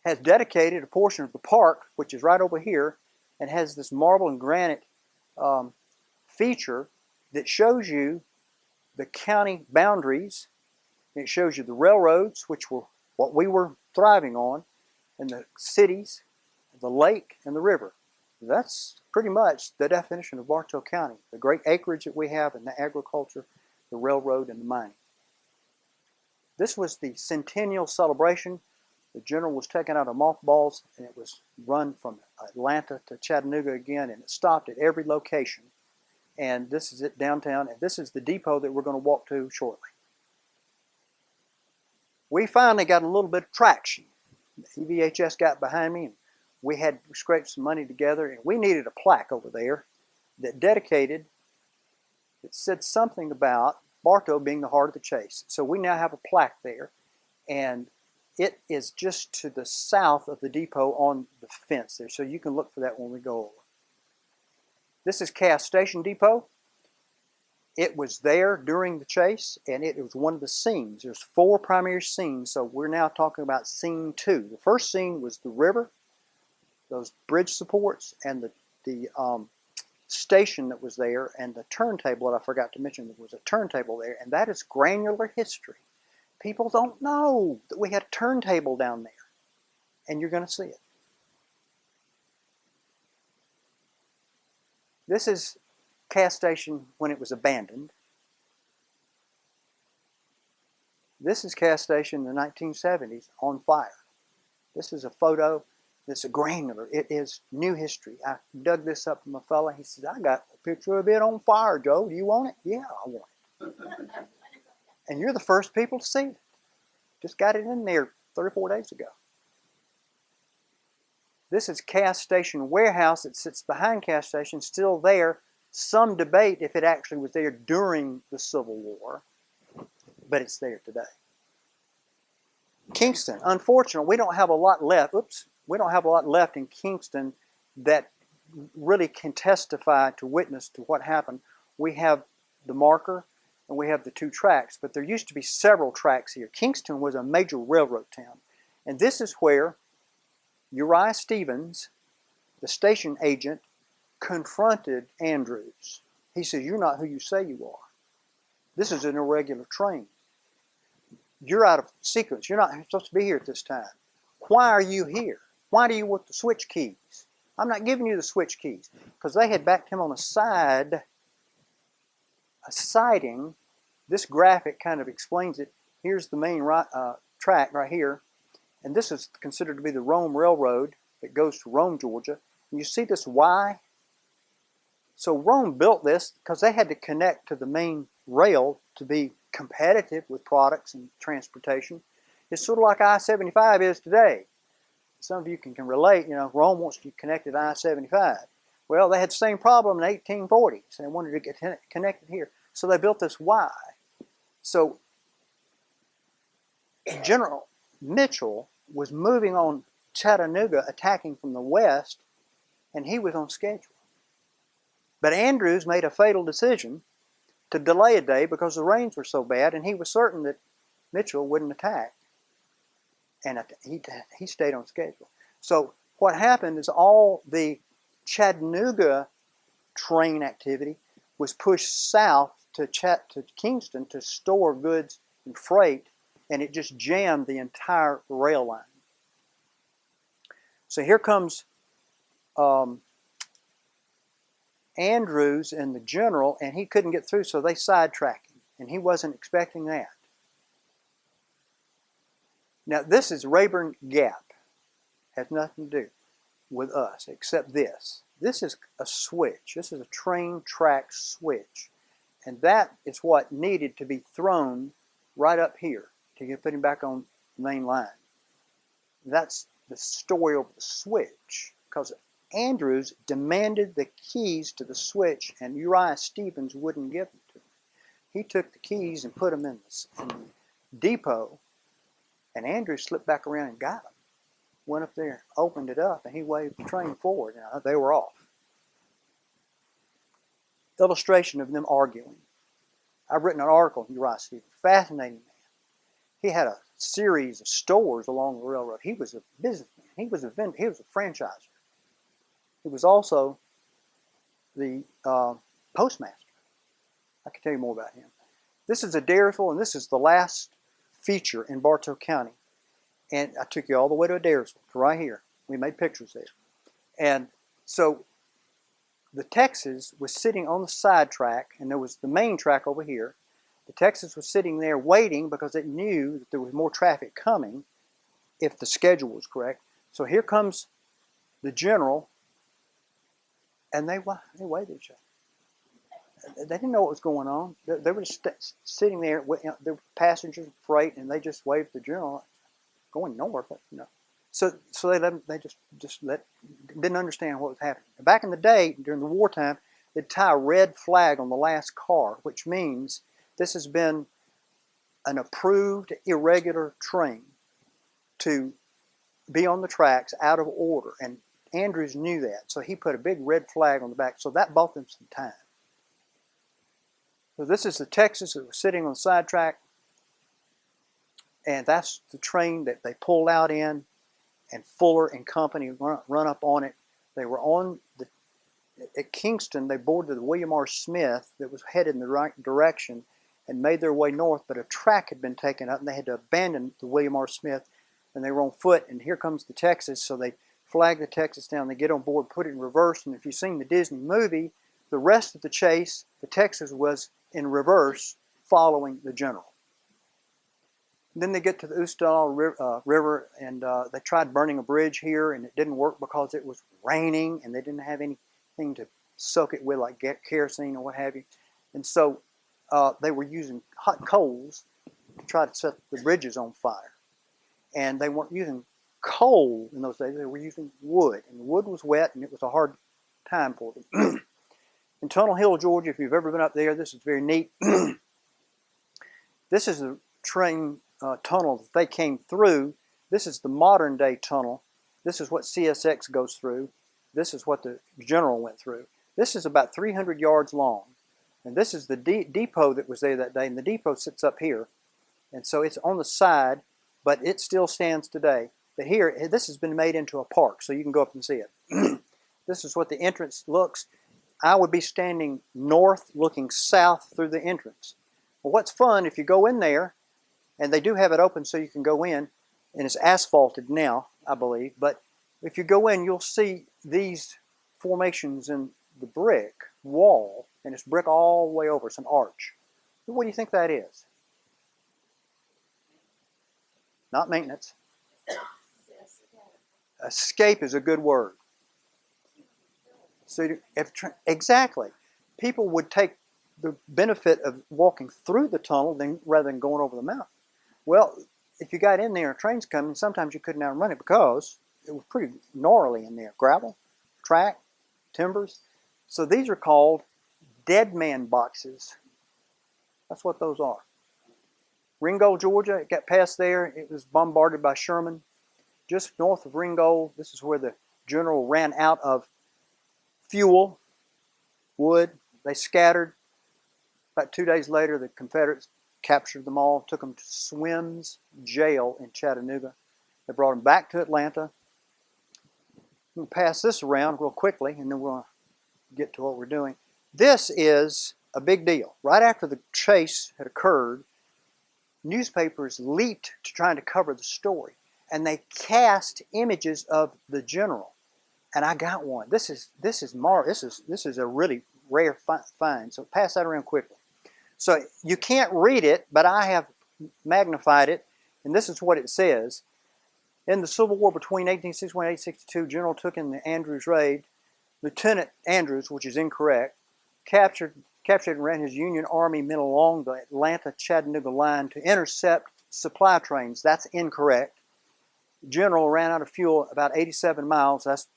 has dedicated a portion of the park, which is right over here, and has this marble and granite feature that shows you the county boundaries. It shows you the railroads, which were what we were thriving on, and the cities, the lake, and the river. That's pretty much the definition of Bartow County. The great acreage that we have in the agriculture, the railroad, and the mining. This was the centennial celebration The General was taken out of mothballs, and it was run from Atlanta to Chattanooga again, and it stopped at every location. And this is it downtown, and this is the depot that we're going to walk to shortly. We finally got a little bit of traction. EVHS got behind me, and we had scraped some money together, and we needed a plaque over there that said something about Bartow being the heart of the chase. So we now have a plaque there, and it is just to the south of the depot on the fence there, so you can look for that when we go over. This is Cass Station Depot. It was there during the chase, and it was one of the scenes. There's 4 primary scenes, so we're now talking about scene 2. The first scene was the river, those bridge supports, and the station that was there, and the turntable that I forgot to mention. There was a turntable there, and that is granular history. People don't know that we had a turntable down there, and you're going to see it. This is Cass Station when it was abandoned. This is Cass Station in the 1970s on fire. This is a photo. This is a granular. It is new history. I dug this up from a fella. He says, I got a picture of it on fire, Joe. Do you want it? Yeah, I want it. And you're the first people to see it. Just got it in there 3 or 4 days ago. This is Cass Station warehouse. It sits behind Cass Station, still there. Some debate if it actually was there during the Civil War, but it's there today. Kingston, unfortunately, we don't have a lot left. We don't have a lot left in Kingston that really can testify to witness to what happened. We have the marker and we have the 2 tracks, but there used to be several tracks here. Kingston was a major railroad town, and this is where Uriah Stevens, the station agent, confronted Andrews. He says, you're not who you say you are. This is an irregular train. You're out of sequence. You're not supposed to be here at this time. Why are you here? Why do you want the switch keys? I'm not giving you the switch keys. Because they had backed him on a siding. This graphic kind of explains it. Here's the main track right here. And this is considered to be the Rome Railroad that goes to Rome, Georgia. And you see this Y? So Rome built this because they had to connect to the main rail to be competitive with products and transportation. It's sort of like I-75 is today. Some of you can relate. You know, Rome wants to connect to I-75. Well, they had the same problem in the 1840s. They wanted to get connected here. So they built this Y. So General Mitchell was moving on Chattanooga, attacking from the west, and he was on schedule. But Andrews made a fatal decision to delay a day because the rains were so bad, and he was certain that Mitchell wouldn't attack. And he stayed on schedule. So what happened is all the Chattanooga train activity was pushed south to Kingston to store goods and freight, and it just jammed the entire rail line. So here comes Andrews and the General, and he couldn't get through, so they sidetracked him, and he wasn't expecting that. Now, this is Rayburn Gap. Has nothing to do with us except this. This is a switch. This is a train track switch. And that is what needed to be thrown right up here to get put him back on the main line. That's the story of the switch, because Andrews demanded the keys to the switch, and Uriah Stevens wouldn't give them to him. He took the keys and put them in the depot, and Andrews slipped back around and got them. Went up there, opened it up, and he waved the train forward. Now, they were off. Illustration of them arguing. I've written an article on Uriah Stevens. Fascinating man. He had a series of stores along the railroad. He was a businessman. He was a vendor. He was a franchiser. He was also the postmaster. I can tell you more about him. This is a Adairsville, and this is the last feature in Bartow County. And I took you all the way to Adairsville, to right here. We made pictures there. And so the Texas was sitting on the side track, and there was the main track over here. The Texas was sitting there waiting because it knew that there was more traffic coming. if the schedule was correct. So here comes the general, and they waved at each other. They didn't know what was going on. They were just sitting there. They were passengers, freight, and they just waved the general, going nowhere. But, So they let them, they just didn't understand what was happening. Back in the day, during the wartime, they'd tie a red flag on the last car, which means this has been an approved irregular train to be on the tracks out of order. And Andrews knew that, so he put a big red flag on the back. So that bought them some time. So this is the Texas that was sitting on the sidetrack, and that's the train that they pulled out in, and Fuller and company run up on it. They were at Kingston. They boarded the William R. Smith that was headed in the right direction and made their way north, but a track had been taken up, and they had to abandon the William R. Smith, and they were on foot. And here comes the Texas, so they flag the Texas down. They get on board, put it in reverse, and if you've seen the Disney movie, the rest of the chase, the Texas was in reverse, following the general. And then they get to the Ustal River, and they tried burning a bridge here, and it didn't work because it was raining, and they didn't have anything to soak it with, like kerosene or what have you. And so they were using hot coals to try to set the bridges on fire. And they weren't using coal in those days. They were using wood, and the wood was wet, and it was a hard time for them. In Tunnel Hill, Georgia, if you've ever been up there, this is very neat. This is the train tunnel that they came through. This is the modern day tunnel. This is what CSX goes through. This is what the general went through. This is about 300 yards long. And this is the depot that was there that day. And the depot sits up here. And so it's on the side, but it still stands today. But here, this has been made into a park, so you can go up and see it. This is what the entrance looks. I would be standing north, looking south through the entrance. Well, what's fun, if you go in there, and they do have it open so you can go in, and it's asphalted now, I believe, but if you go in, you'll see these formations in the brick wall, and it's brick all the way over. It's an arch. What do you think that is? Not maintenance. Escape is a good word. So exactly. People would take the benefit of walking through the tunnel rather than going over the mountain. Well, if you got in there and a train's coming, sometimes you couldn't outrun it because it was pretty gnarly in there. Gravel, track, timbers. So these are called dead man boxes. That's what those are. Ringgold, Georgia, it got past there. It was bombarded by Sherman. Just north of Ringgold, this is where the general ran out of fuel, wood. They scattered. About 2 days later, the Confederates captured them all, took them to Swim's jail in Chattanooga. They brought them back to Atlanta. We'll pass this around real quickly, and then we'll get to what we're doing. This is a big deal. Right after the chase had occurred, newspapers leaped to trying to cover the story, and they cast images of the general. And I got one. This is a really rare find. So pass that around quickly. So you can't read it, but I have magnified it, and this is what it says. In the Civil War between 1861 and 1862, General took in the Andrews raid. Lieutenant Andrews, which is incorrect, captured and ran his Union Army men along the Atlanta-Chattanooga line to intercept supply trains. That's incorrect. General ran out of fuel about 87 miles. That's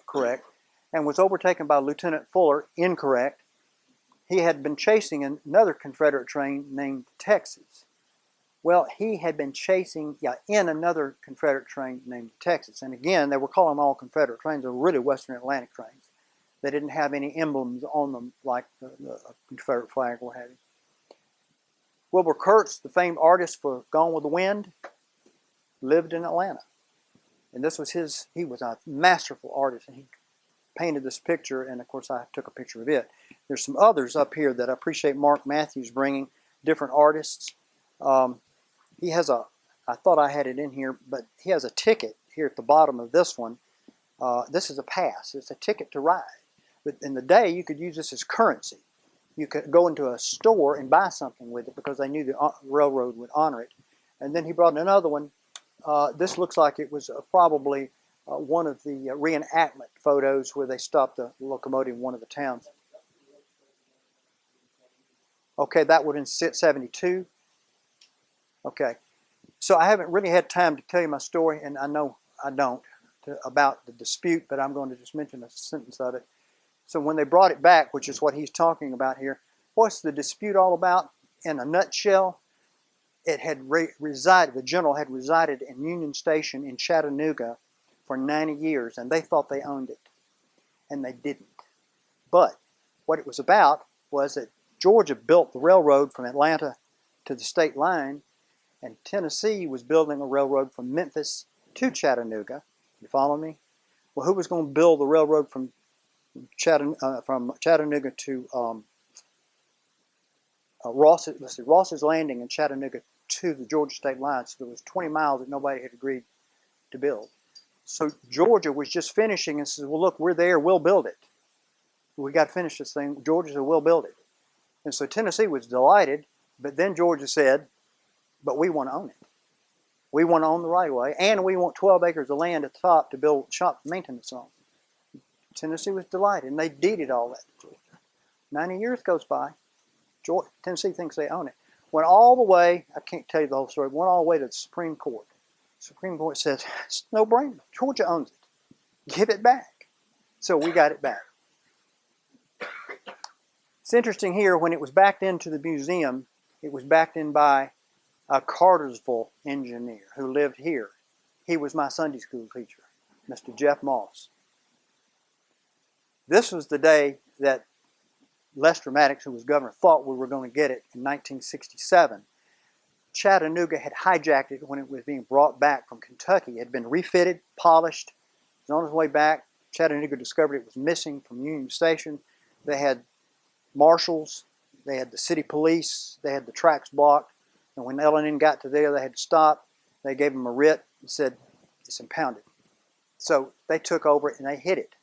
correct. And was overtaken by Lieutenant Fuller. Incorrect. He had been chasing another Confederate train named Texas. Well, he had been chasing in another Confederate train named Texas. And again, they were calling them all Confederate trains. They were really Western Atlantic trains. They didn't have any emblems on them like the Confederate flag or what have you. Wilbur Kurtz, the famed artist for Gone with the Wind, lived in Atlanta. And this was he was a masterful artist, and he painted this picture, and of course I took a picture of it. There's some others up here that I appreciate Mark Matthews bringing, different artists. He has I thought I had it in here, but he has a ticket here at the bottom of this one. This is a pass. It's a ticket to ride. But in the day, you could use this as currency. You could go into a store and buy something with it because they knew the railroad would honor it. And then he brought another one. This looks like it was probably one of the reenactment photos where they stopped the locomotive in one of the towns. Okay, that would have been 72. Okay, so I haven't really had time to tell you my story, and I know I don't, about the dispute, but I'm going to just mention a sentence of it. So when they brought it back, which is what he's talking about here, what's the dispute all about? In a nutshell, it had resided, the general had resided in Union Station in Chattanooga for 90 years, and they thought they owned it, and they didn't. But what it was about was that Georgia built the railroad from Atlanta to the state line, and Tennessee was building a railroad from Memphis to Chattanooga. You follow me? Well, who was going to build the railroad from Chattanooga to Ross's Landing in Chattanooga to the Georgia state line? So there was 20 miles that nobody had agreed to build. So Georgia was just finishing and says, well, look, we're there, we'll build it. We got to finish this thing. Georgia said, we'll build it. And so Tennessee was delighted, but then Georgia said, but we want to own it. We want to own the right of way, and we want 12 acres of land at the top to build shop maintenance on. Tennessee was delighted, and they deeded all that to Georgia. 90 years goes by. Tennessee thinks they own it. Went all the way, I can't tell you the whole story, went all the way to the Supreme Court. The Supreme Court says, it's no brainer. Georgia owns it. Give it back. So we got it back. It's interesting here, when it was backed into the museum, it was backed in by a Cartersville engineer who lived here. He was my Sunday school teacher, Mr. Jeff Moss. This was the day that Lester Maddox, who was governor, thought we were going to get it in 1967. Chattanooga had hijacked it when it was being brought back from Kentucky. It had been refitted, polished. It was on its way back. Chattanooga discovered it was missing from Union Station. They had marshals, they had the city police, they had the tracks blocked. And when L&N got to there, they had to stop. They gave them a writ and said, it's impounded. So they took over it and they hid it.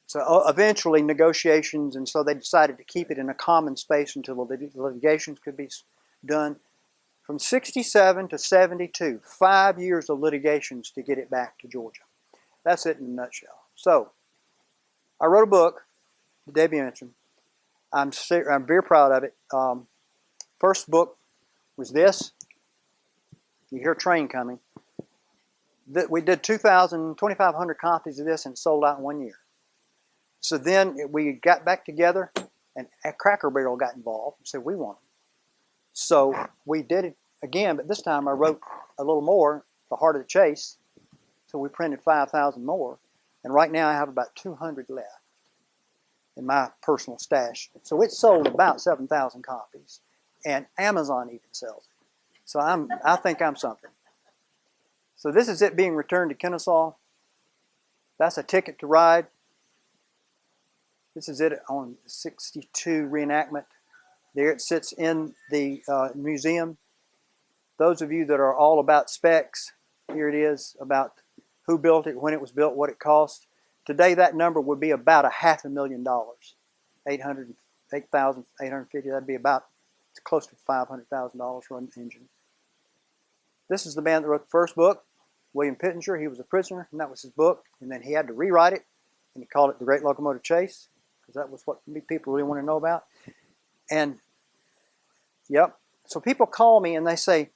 So eventually negotiations, and so they decided to keep it in a common space until the litigations could be done. From 67 to 72, 5 years of litigations to get it back to Georgia. That's it in a nutshell. So I wrote a book that Debbie mentioned. I'm very proud of it. First book was this. You hear a train coming. We did 2,500 copies of this and sold out in 1 year. So then we got back together, and Cracker Barrel got involved and said, we want them. So we did it again, but this time I wrote a little more, The Heart of the Chase. So we printed 5,000 more. And right now I have about 200 left in my personal stash. So it sold about 7,000 copies. And Amazon even sells it. So I think I'm something. So this is it being returned to Kennesaw. That's a ticket to ride. This is it on 62 reenactment. There it sits in the museum. Those of you that are all about specs, here it is, about who built it, when it was built, what it cost. Today that number would be about $500,000. $8,850, that'd be about close to $500,000 for an engine. This is the man that wrote the first book, William Pittenger. He was a prisoner, and that was his book. And then he had to rewrite it, and he called it The Great Locomotive Chase, because that was what people really want to know about. And, yep. So people call me and they say,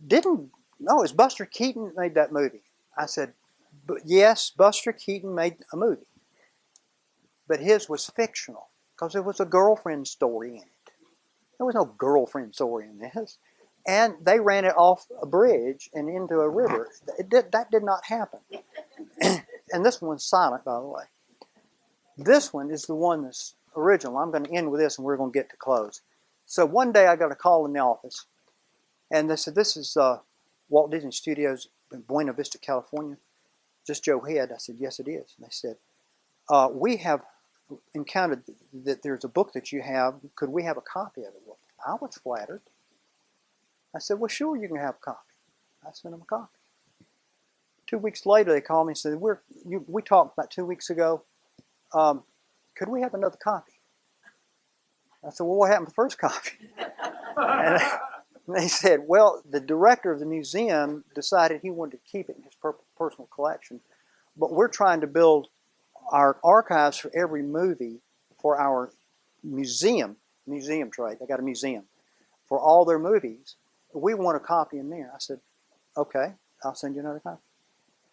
it's Buster Keaton that made that movie. I said, yes, Buster Keaton made a movie. But his was fictional, because there was a girlfriend story in it. There was no girlfriend story in this. And they ran it off a bridge and into a river. That did not happen. And this one's silent, by the way. This one is the one that's original. I'm going to end with this, and we're going to get to close. So one day I got a call in the office, and they said, this is Walt Disney Studios in Buena Vista, California. Is this Joe Head? I said, yes, it is. And they said, we have encountered that there's a book that you have. Could we have a copy of it? Well, I was flattered. I said, well, sure, you can have a copy. I sent them a copy. 2 weeks later, they called me and said, we talked about 2 weeks ago. Could we have another copy? I said, well, what happened to the first copy? And they said, well, the director of the museum decided he wanted to keep it in his personal collection, but we're trying to build our archives for every movie for our museum trade. They got a museum for all their movies. We want a copy in there. I said, okay, I'll send you another copy.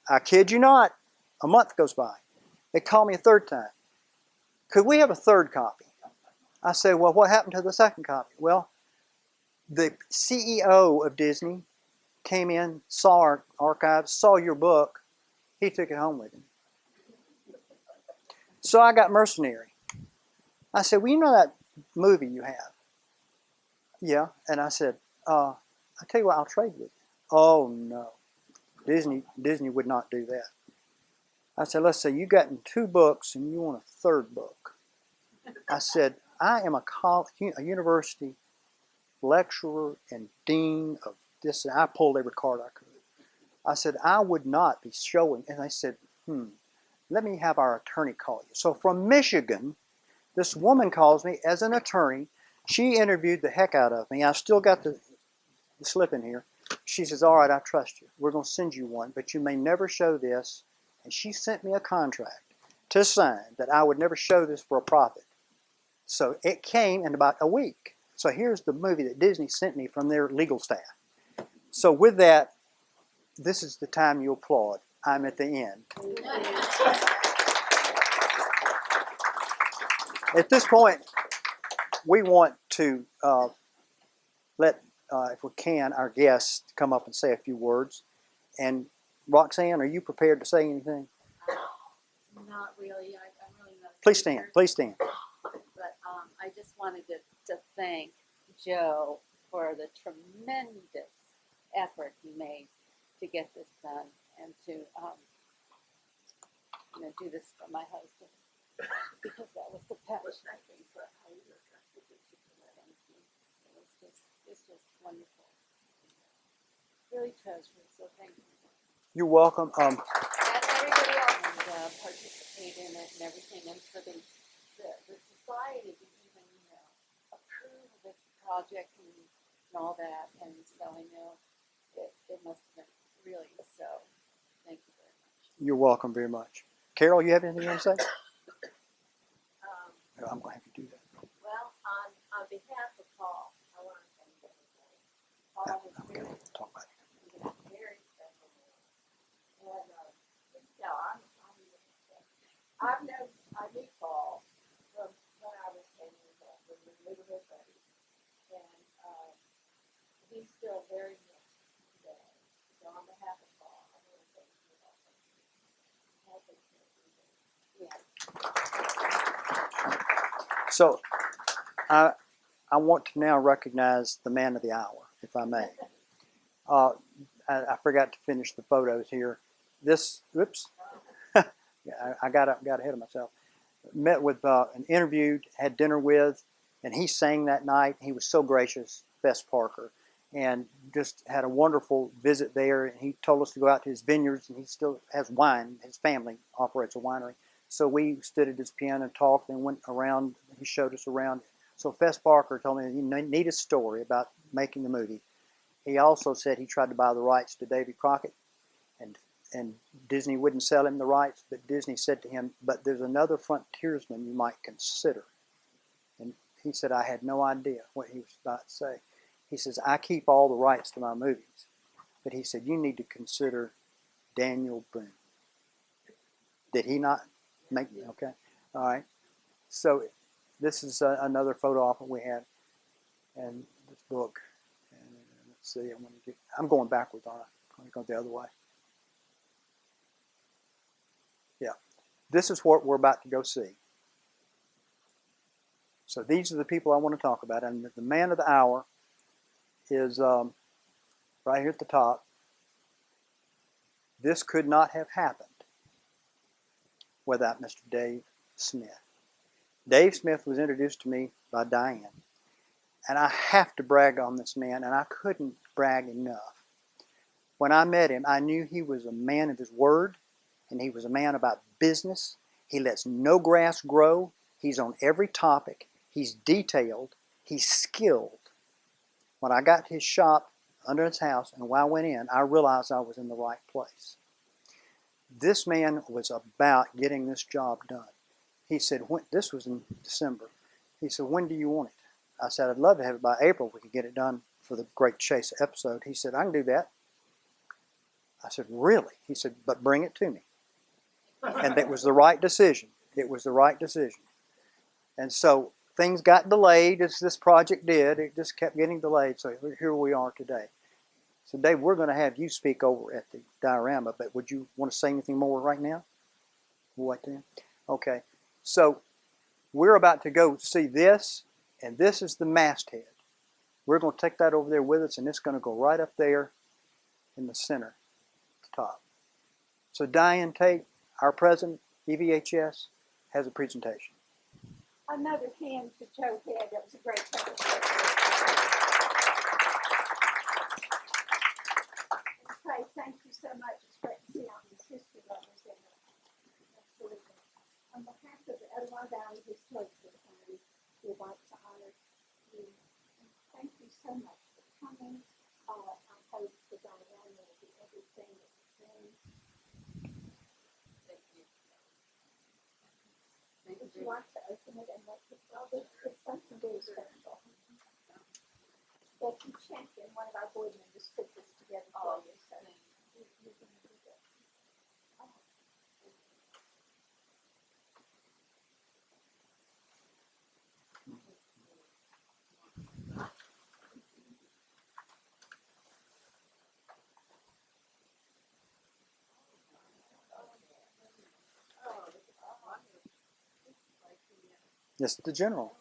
I kid you not, a month goes by. They call me a third time. Could we have a third copy? I said, well, what happened to the second copy? Well, the CEO of Disney came in, saw our archives, saw your book. He took it home with him. So I got mercenary. I said, well, you know that movie you have? Yeah. And I said, I'll tell you what, I'll trade with you. Oh, no. Disney would not do that. I said, let's say you got in 2 books and you want a third book. I said, I am a university lecturer and dean of this. And I pulled every card I could. I said, I would not be showing. And I said, let me have our attorney call you. So from Michigan, this woman calls me as an attorney. She interviewed the heck out of me. I've still got the slip in here. She says, all right, I trust you. We're going to send you one, but you may never show this. And she sent me a contract to sign that I would never show this for a profit. So it came in about a week. So here's the movie that Disney sent me from their legal staff. So with that, this is the time you applaud. I'm at the end. At this point, we want to let, if we can, our guests come up and say a few words. And Roxanne, are you prepared to say anything? Not really. I'm really not. Please stand. Please stand. But I just wanted to thank Joe for the tremendous effort he made to get this done and to do this for my husband, because that was the passion, I think, for how you were attracted to it. It's just wonderful. Really treasure it. So thank you. You're welcome. And everybody else participate in it and everything, and for the society to even approve this project and all that, and so I know it must have been really so. Thank you very much. You're welcome very much. Carol, you have anything you want to say? I'm going to have you do that. Well, on behalf of Paul, I want to thank everybody. Paul was Okay, very, we'll talk about it. very special man. And I've known, I knew Paul from when I was 10 years old, when we were little buddies. And he's still very much today. So on behalf of Paul, I want to thank you all. Yeah. So, I want to now recognize the man of the hour, if I may. I forgot to finish the photos here. Oops. I got ahead of myself. Met with and interviewed, had dinner with, and he sang that night. He was so gracious, Fess Parker, and just had a wonderful visit there. And he told us to go out to his vineyards, and he still has wine. His family operates a winery. So we stood at his piano and talked and went around. He showed us around. So Fess Parker told me he needed a story about making the movie. He also said he tried to buy the rights to Davy Crockett, and Disney wouldn't sell him the rights, but Disney said to him, but there's another frontiersman you might consider. And he said, I had no idea what he was about to say. He says, I keep all the rights to my movies. But he said, you need to consider Daniel Boone. Did he not make me? Okay. All right. So this is another photo op we had, and this book. And let's see, I'm going backwards on it. I'm going to go the other way. Yeah. This is what we're about to go see. So these are the people I want to talk about. And the man of the hour is right here at the top. This could not have happened without Mr. Dave Smith. Dave Smith was introduced to me by Diane. And I have to brag on this man, and I couldn't brag enough. When I met him, I knew he was a man of his word, and he was a man about business. He lets no grass grow. He's on every topic. He's detailed. He's skilled. When I got to his shop under his house and when I went in, I realized I was in the right place. This man was about getting this job done. He said, this was in December. He said, when do you want it? I said, I'd love to have it by April. We could get it done for the Great Chase episode. He said, I can do that. I said, really? He said, but bring it to me. And that was the right decision. It was the right decision. And so things got delayed as this project did. It just kept getting delayed. So here we are today. So Dave, we're going to have you speak over at the Diorama, but would you want to say anything more right now? What then? Okay. So we're about to go see this, and this is the masthead. We're going to take that over there with us, and it's going to go right up there in the center, at the top. So Diane Tate, our president, EVHS, has a presentation. Another hand to Joe Head. That was a great presentation. Trey, thank you so much. It's great to see all these history lovers in it. Absolutely. On behalf of the Etowah Valley Historic Society, we'd like to honor you. And thank you so much for coming. I hope the Diorama will be everything that it's been. Thank you. Would you like to open it and let people know that it's something very special? Becky Champion, one of our board members, put this together for you, so you can do that. Oh. This is the general.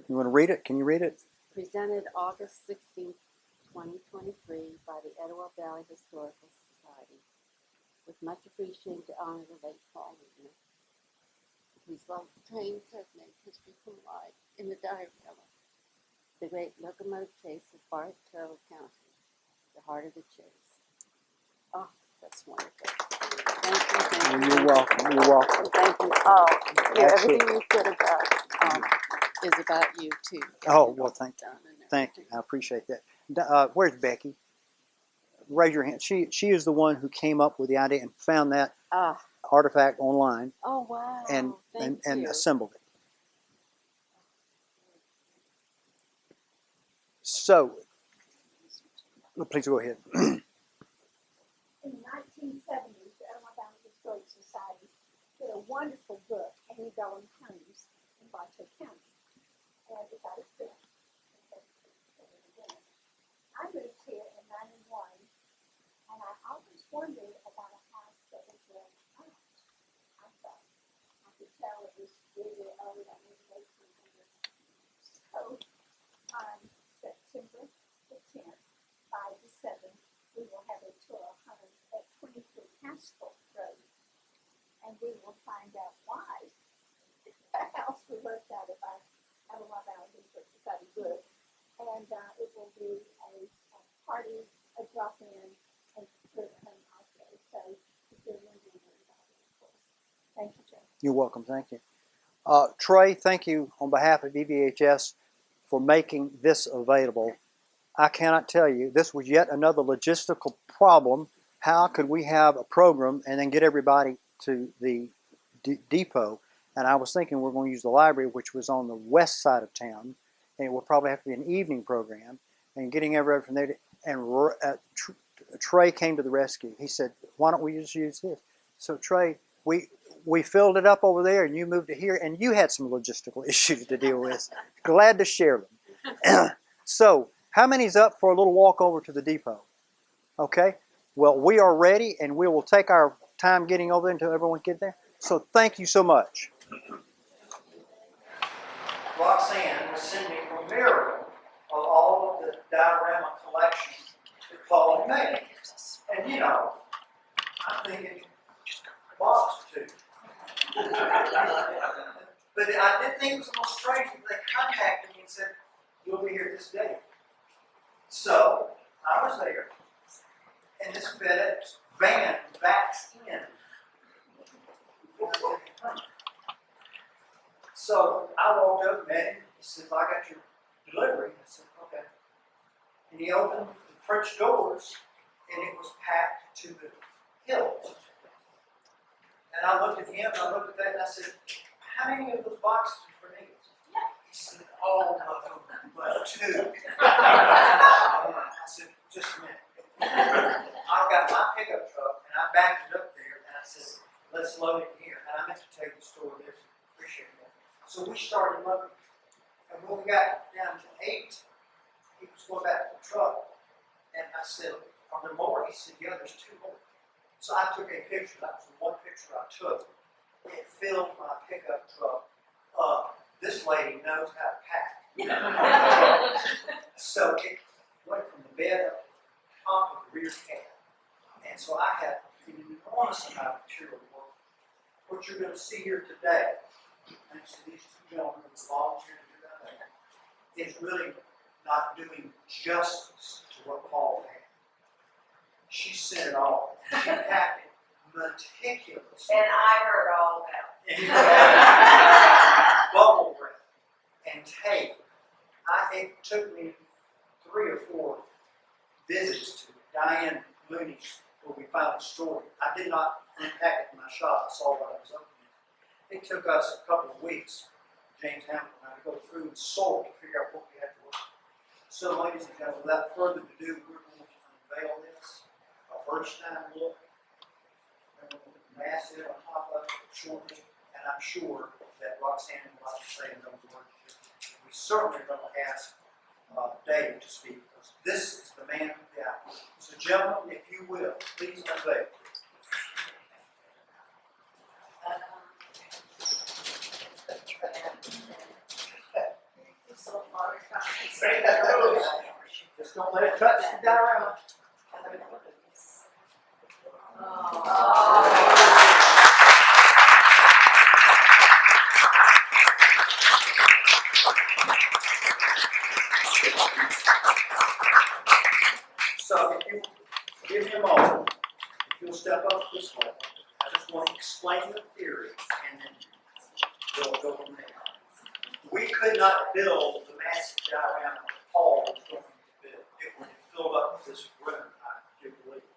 You want to read it? Can you read it? Presented August 16th, 2023 by the Etowah Valley Historical Society. With much appreciation to honor the late Paul Luttner, whose love of trains has made history come alive in the Diorama. The Great Locomotive Chase of Bartow County, the heart of the chase. Oh, that's wonderful. Thank you. You're welcome. You're welcome. Thank you all. Yeah, Absolutely. everything you could have done is about you too. Oh, well, thank you. Done and Thank you. everything. I appreciate that. Where's Becky? Raise your hand. She is the one who came up with the idea and found that Ah, artifact online oh wow. and Thank and you. assembled it. So, please go ahead. In the 1970s, the Etowah Valley Historic Society did a wonderful book, Unveiling Homes in Bartow County. And it got its fill. I moved here in 91, and I always wondered about a house that was built out. I thought I could tell it was really old. I moved in 1800. So on September the 10th, 5 to 7, we will have a tour of homes at 23 Haskell Road. And we will find out why the house was left out of our Etowah Valley Historic Society book. And it will be a party, a drop-in, and put home also. So if you're wondering about it, of course. Thank you, Joe. You're welcome. Thank you. Trey, thank you on behalf of EVHS for making this available. I cannot tell you, this was yet another logistical problem. How could we have a program and then get everybody to the depot? And I was thinking we're going to use the library, which was on the west side of town, and it will probably have to be an evening program, and getting everybody from there. And Trey came to the rescue. He said, why don't we just use this? So Trey, we filled it up over there, and you moved it here, and you had some logistical issues to deal with. Glad to share them. So, how many's up for a little walk over to the depot? Okay. Well, we are ready, and we will take our time getting over there until everyone gets there. So, thank you so much. Roxanne was sending a miracle of all of the diorama collections that Paul had made. And you know, I'm thinking, box two. But I did think it was a little strange that they contacted me and said, you'll be here this day. So I was there, and this FedEx van backs in. So I walked up, met him. He says, I got your delivery. I said, okay. And he opened the French doors, and it was packed to the hilt. And I looked at him, and I looked at that, and I said, how many of those boxes are for me? He said, oh, well, 2. I said, just a minute. I got my pickup truck, and I backed it up there, and I said, let's load it here. And I meant to tell you the story there, so appreciate that. So we started loading. And when we got down to 8, he was going back to the truck, and I said, are there more? He said, yeah, there's 2 more. So I took a picture. That was the one picture I took. It filled my pickup truck up. This lady knows how to pack. So it went from the bed up to the top of the rear cab. And so I had an enormous amount of material to work. What you're going to see here today, thanks to these 2 gentlemen who volunteered to do that, is really not doing justice to what Paul had. She sent it all. She packed it meticulously. And I heard all about it. Bubble wrap and tape. It took me 3 or 4 visits to Diane Looney's where we found the story. I did not unpack it in my shop. I saw what I was opening. It took us a couple of weeks, James Hamilton and I, to go through and sort to figure out what we had to work on. So, ladies and gentlemen, without further ado, we're going to unveil this. A first time look. We're going to put the mask on top of it shortly. And I'm sure that Roxanne would like to say another word. We certainly are going to ask Dave to speak, because this is the man of the hour. So, gentlemen, if you will, please unveil. Just don't let it touch the diorama. So if you give me a moment, if you'll step up this way, I just want to explain the theory, and then we'll go from there. We could not build the massive diorama that Paul was going to build. It would have filled up this room, I do believe.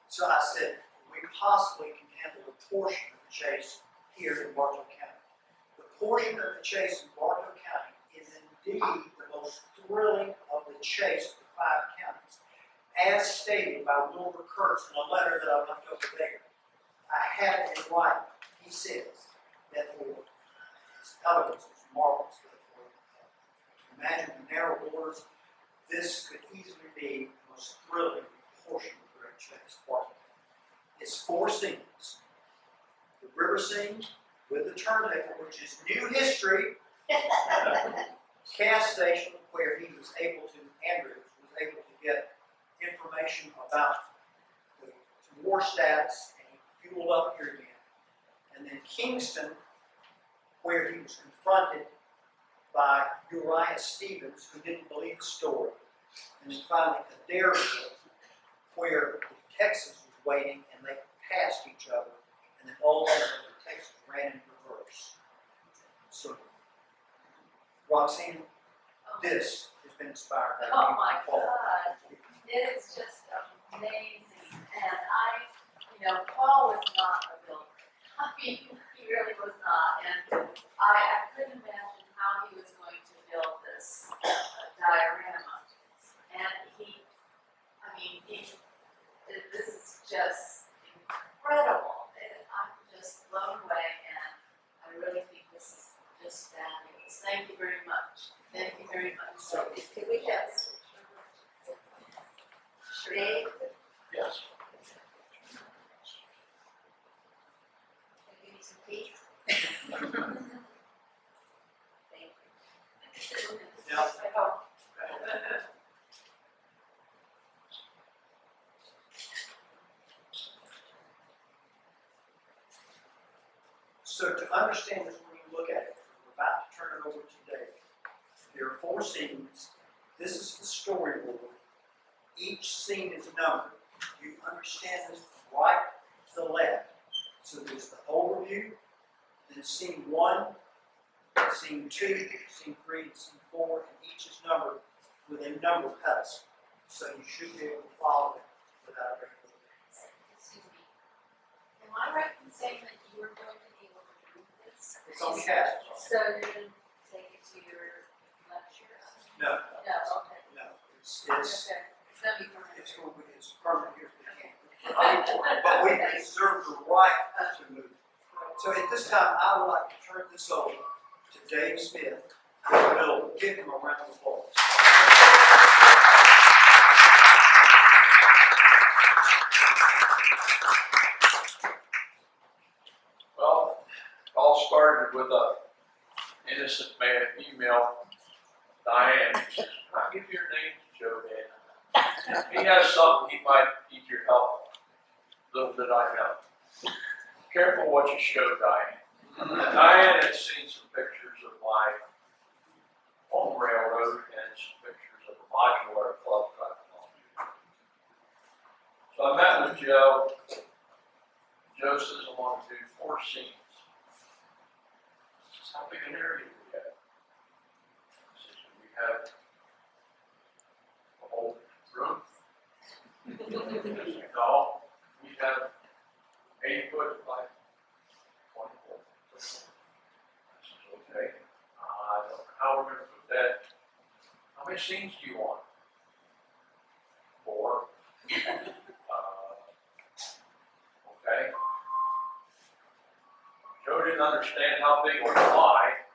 So I said, we possibly can handle a portion of the chase here in Bartow County. The portion of the chase in Bartow County is indeed the most thrilling of the chase of the 5 counties. As stated by Wilbur Kurtz in a letter that I left over there. I have it in writing. He says that for his elegance was marvelous. Imagine the narrow borders. This could easily be the most thrilling portion of the Great Chase. It's 4 scenes. The river scene with the turntable, which is new history. Cast station where he was able to, Andrews was able to get information about the war status, and he fueled up here again. And then Kingston, where he was confronted by Uriah Stevens, who didn't believe the story. And then finally Adairville, where the Texans was waiting, and they passed each other, and then all of the Texans ran in reverse. So, Roxanne, this has been inspired by Oh you, my Paul. God. It is just amazing. And Paul was not a builder. I mean, he really was not. And I couldn't imagine how he was going to build this diorama. And this is just incredible. I'm just blown away, and I really think this is just fabulous. Thank you very much. Thank you very much. So, can we have Dave? Yes. Can you give me some tea? Thank you. Yeah. I hope. So to understand this, when you look at it, we're about to turn it over to Dave. There are 4 scenes. This is the storyboard. Each scene is numbered. You understand this from right to left. So there's the overview, then scene 1, Scene 2, Scene 3, and Scene 4, and each is numbered with a number pedestal. So you should be able to follow it without a break. Excuse me. Am I right in saying that you are going to be able to read this? It's on cast. So you're going to take it to your lectures? No, No, okay. no. It's Okay. It's going to be fine. it's permanent here. Okay. But we reserve the right to move. So at this time, I would like to turn this over to Dave Smith, who will give him a round of applause. Well, it all started with a innocent man email, Diane. He says, "Can I give your name to Joe Dan? He has something he might need your help. Little did I know. Careful what you show Diane." And Diane had seen some pictures of my home railroad and some pictures of the modular club that I belong to. So I met with Joe. Joe says, "I want to do 4 scenes." I says, "How big an area do we have?" He says, "We have a whole room." I said, "No, we have 8 foot by 24 foot." I said, "Okay, I don't know how we're going to put that. How many scenes do you want?" 4. Okay. Joe didn't understand how big or why.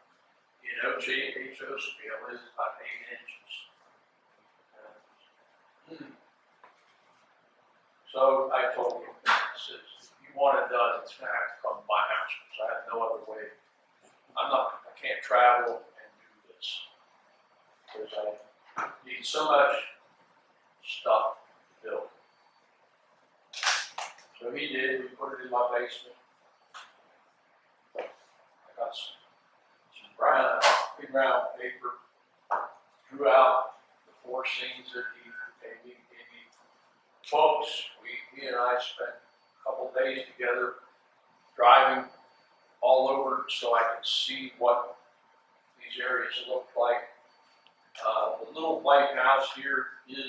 You know, HO scale is about 8 inches. So I told him, I said, "If you want it done, it's going to have to come to my house because I have no other way. I can't travel and do this because I need so much stuff built." So he did. We put it in my basement. I got some big brown paper, drew out the 4 scenes that he gave me. Folks, he and I spent a couple days together driving all over so I could see what these areas look like. The little white house here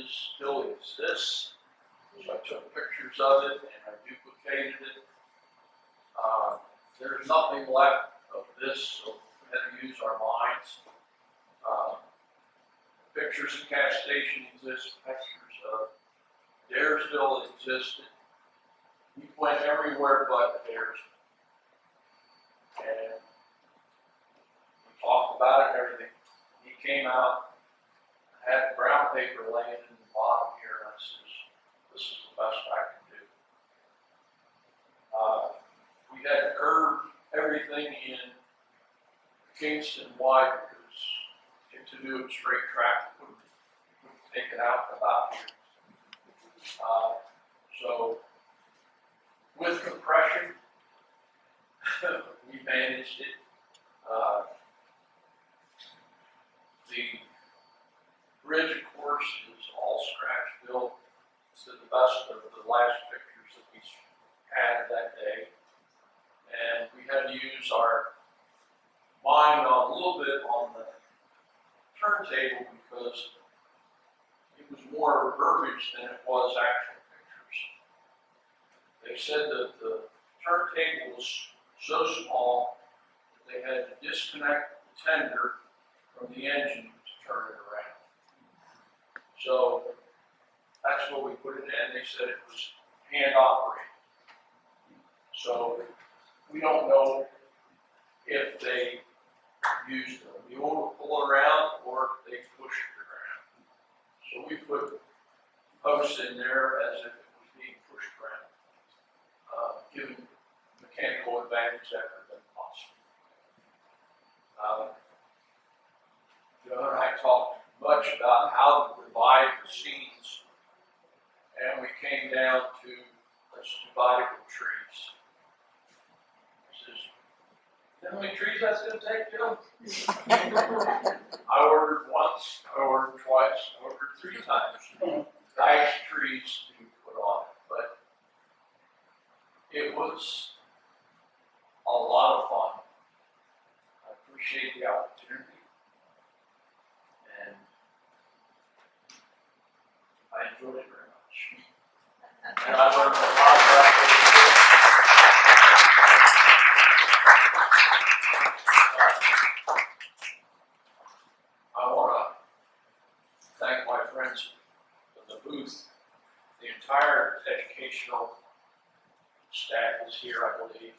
still exists. So I took pictures of it and I duplicated it. There's nothing left of this, so we had to use our minds. Pictures of Cash Station exist, pictures of Daresville existed. We went everywhere but Daresville. And we talked about it and everything. He came out, had brown paper laying in the bottom here, and I says, "This is the best I can do." We had to curve everything in Kingston wide because to do it straight track would take it out about here. So with compression, we managed it. The bridge, of course, is all scratch built to the best of the last pictures that we had that day. And we had to use our mind on a little bit on the turntable because it was more verbiage than it was actual pictures. They said that the turntable was so small that they had to disconnect the tender from the engine to turn it around. So that's what we put it in. They said it was hand operated. So we don't know if they used a mule to pull it around or if they pushed it around. So we put posts in there as if it was being pushed around, giving mechanical advantage after than possible. Joe and I talked much about how to divide the scenes, and we came down to let's divide it with trees. He says, "You know how many trees that's going to take, Joe?" I ordered once, I ordered twice, I ordered 3 times. Nice trees to put on it, but it was a lot of fun. I appreciate the educational staff is here, I believe.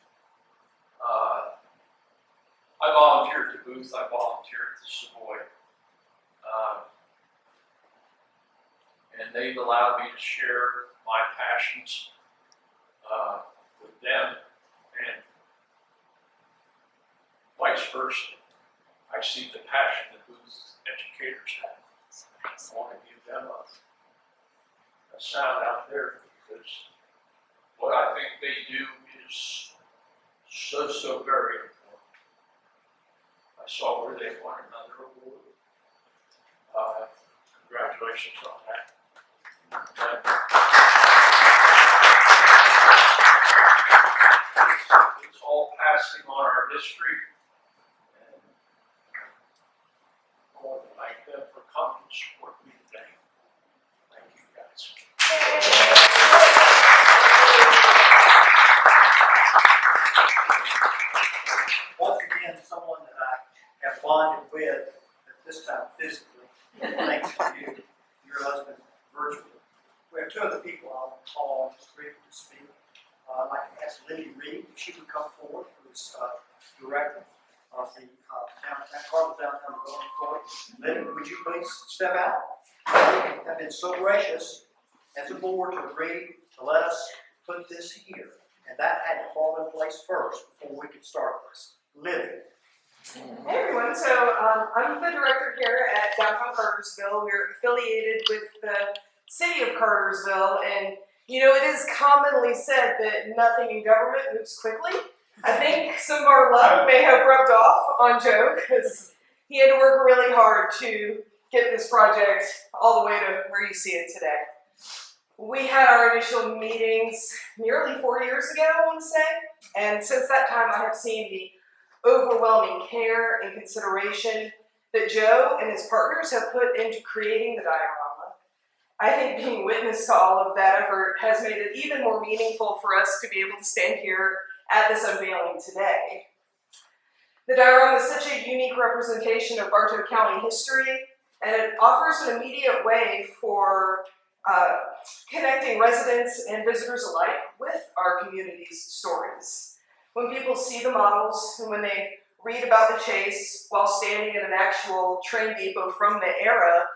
I volunteered at Booth, I volunteered at the Savoy. And they've allowed me to share my passions with them, and vice versa. I see the passion that Booth educators have. I want to give them a sound out there, because what I think they do is so very important. I saw where they won another award. Congratulations on that. It's all passing on our history. And I want to thank them for coming to support me today. Thank you, guys. Once again, someone that I have bonded with, at this time physically, thanks to you, your husband, virtually. We have two other people I'll call on just briefly to speak. I'd like to ask Lindy Reed if she would come forward, who's director of the downtown development authority. Lindy, would you please step out? You have been so gracious as a board to agree to let us put this here. And that had to fall in place first before we could start this. Lindy. Hey everyone, so I'm the director here at Downtown Cartersville. We're affiliated with the city of Cartersville, and you know, it is commonly said that nothing in government moves quickly. I think some of our luck may have rubbed off on Joe, because he had to work really hard to get this project all the way to where you see it today. We had our initial meetings nearly 4 years ago, I want to say, and since that time I have seen the overwhelming care and consideration that Joe and his partners have put into creating the diorama. I think being witness to all of that effort has made it even more meaningful for us to be able to stand here at this unveiling today. The diorama is such a unique representation of Bartow County history, and it offers an immediate way for connecting residents and visitors alike with our community's stories. When people see the models and when they read about the chase while standing in an actual train depot from the era,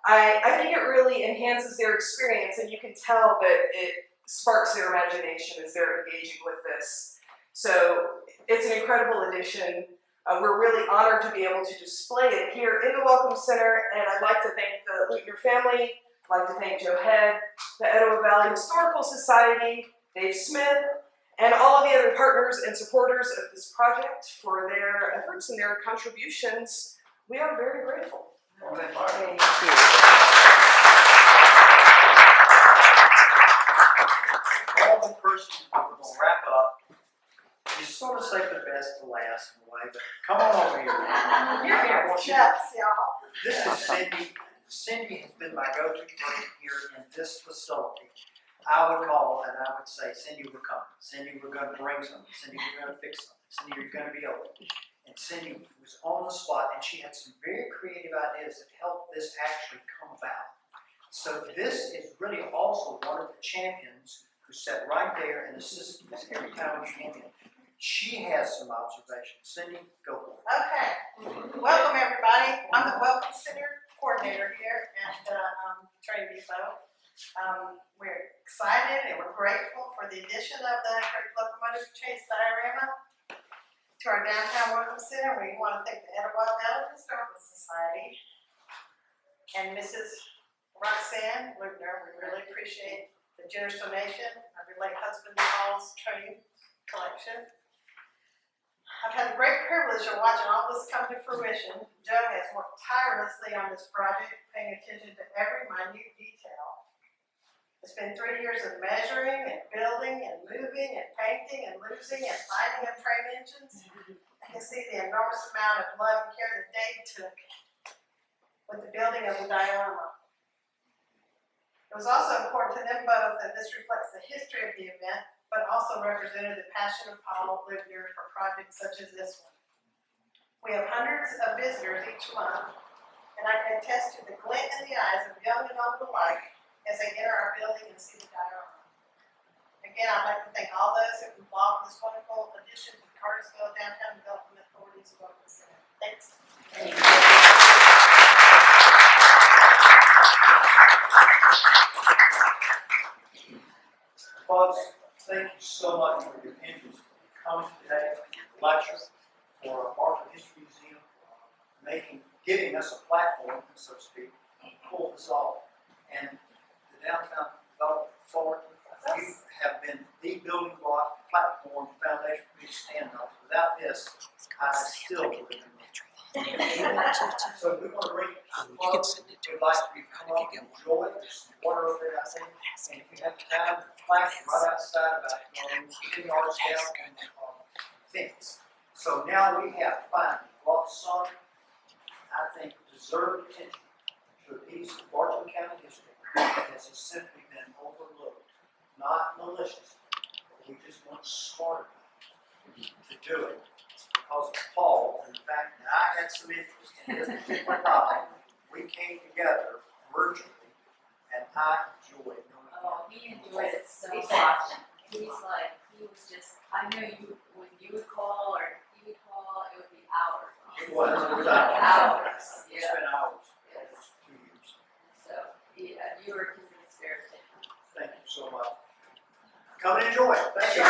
I think it really enhances their experience, and you can tell that it sparks their imagination as they're engaging with this. So it's an incredible addition. We're really honored to be able to display it here in the Welcome Center, and I'd like to thank the Luttner family. I'd like to thank Joe Head, the Etowah Valley Historical Society, Dave Smith, and all of the other partners and supporters of this project for their efforts and their contributions. We are very grateful. Thank you. All the person we're going to wrap up. You sort of save the best to last in a way, but come on over here. You're here for chefs, y'all. This is Cindy. Cindy has been my go-to person here in this facility. I would call and I would say, Cindy, we're coming. Cindy, we're going to bring something. Cindy, we're going to fix something. Cindy, you're going to be open. And Cindy was on the spot, and she had some very creative ideas that helped this actually come about. So this is really also one of the champions who sat right there and assisted us every time we came in. She has some observations. Cindy, go for it. Okay, welcome everybody. I'm the Welcome Center coordinator here at Train Depot. We're excited and we're grateful for the addition of the Great Locomotive Chase diorama to our downtown Welcome Center. We want to thank the Etowah Valley Historical Society and Mrs. Roxanne Luttner. We really appreciate the generous donation of your late husband Paul's train collection. I've had the great privilege of watching all this come to fruition. Joe has worked tirelessly on this project, paying attention to every minute detail. It's been 3 years of measuring and building and moving and painting and losing and finding of train engines. I can see the enormous amount of love and care that Dave took with the building of the diorama. It was also important to them both that this reflects the history of the event, but also represented the passion of Paul Luttner for projects such as this one. We have hundreds of visitors each month, and I can attest to the glint in the eyes of young and old alike as they enter our building and see the diorama. again, I'd like to thank all those who were involved in this wonderful addition to the Cartersville Downtown Development Authority's Development Center. Thanks. Folks, thank you so much for your interest in coming today, lecture for our Bartow History Museum, giving us a platform, so to speak, to pull this off. And the Downtown Development Authority, you have been the building block, platform, foundation for me to stand on. Without this, I still would have been So we want to bring it to the close. We'd like for you to come up and enjoy it. There's some water over there, I think. And if you have time, flash right outside about 10 yards down fence. So now we have finally brought some, I think, deserved attention to a piece of Bartow County history that has simply been overlooked, not malicious, but we just weren't smart enough to do it because of Paul and the fact that I had some interest in this particular topic. We came together virtually, and I enjoyed knowing. Oh, he enjoyed it so much. He was just, I know when you would call or he would call, it would be hours. It was hours. Hours, It's yeah. been hours. Yes. It's 2 years. So, yeah, you were his spare attention. Thank you so much. Come and enjoy it. Thank you.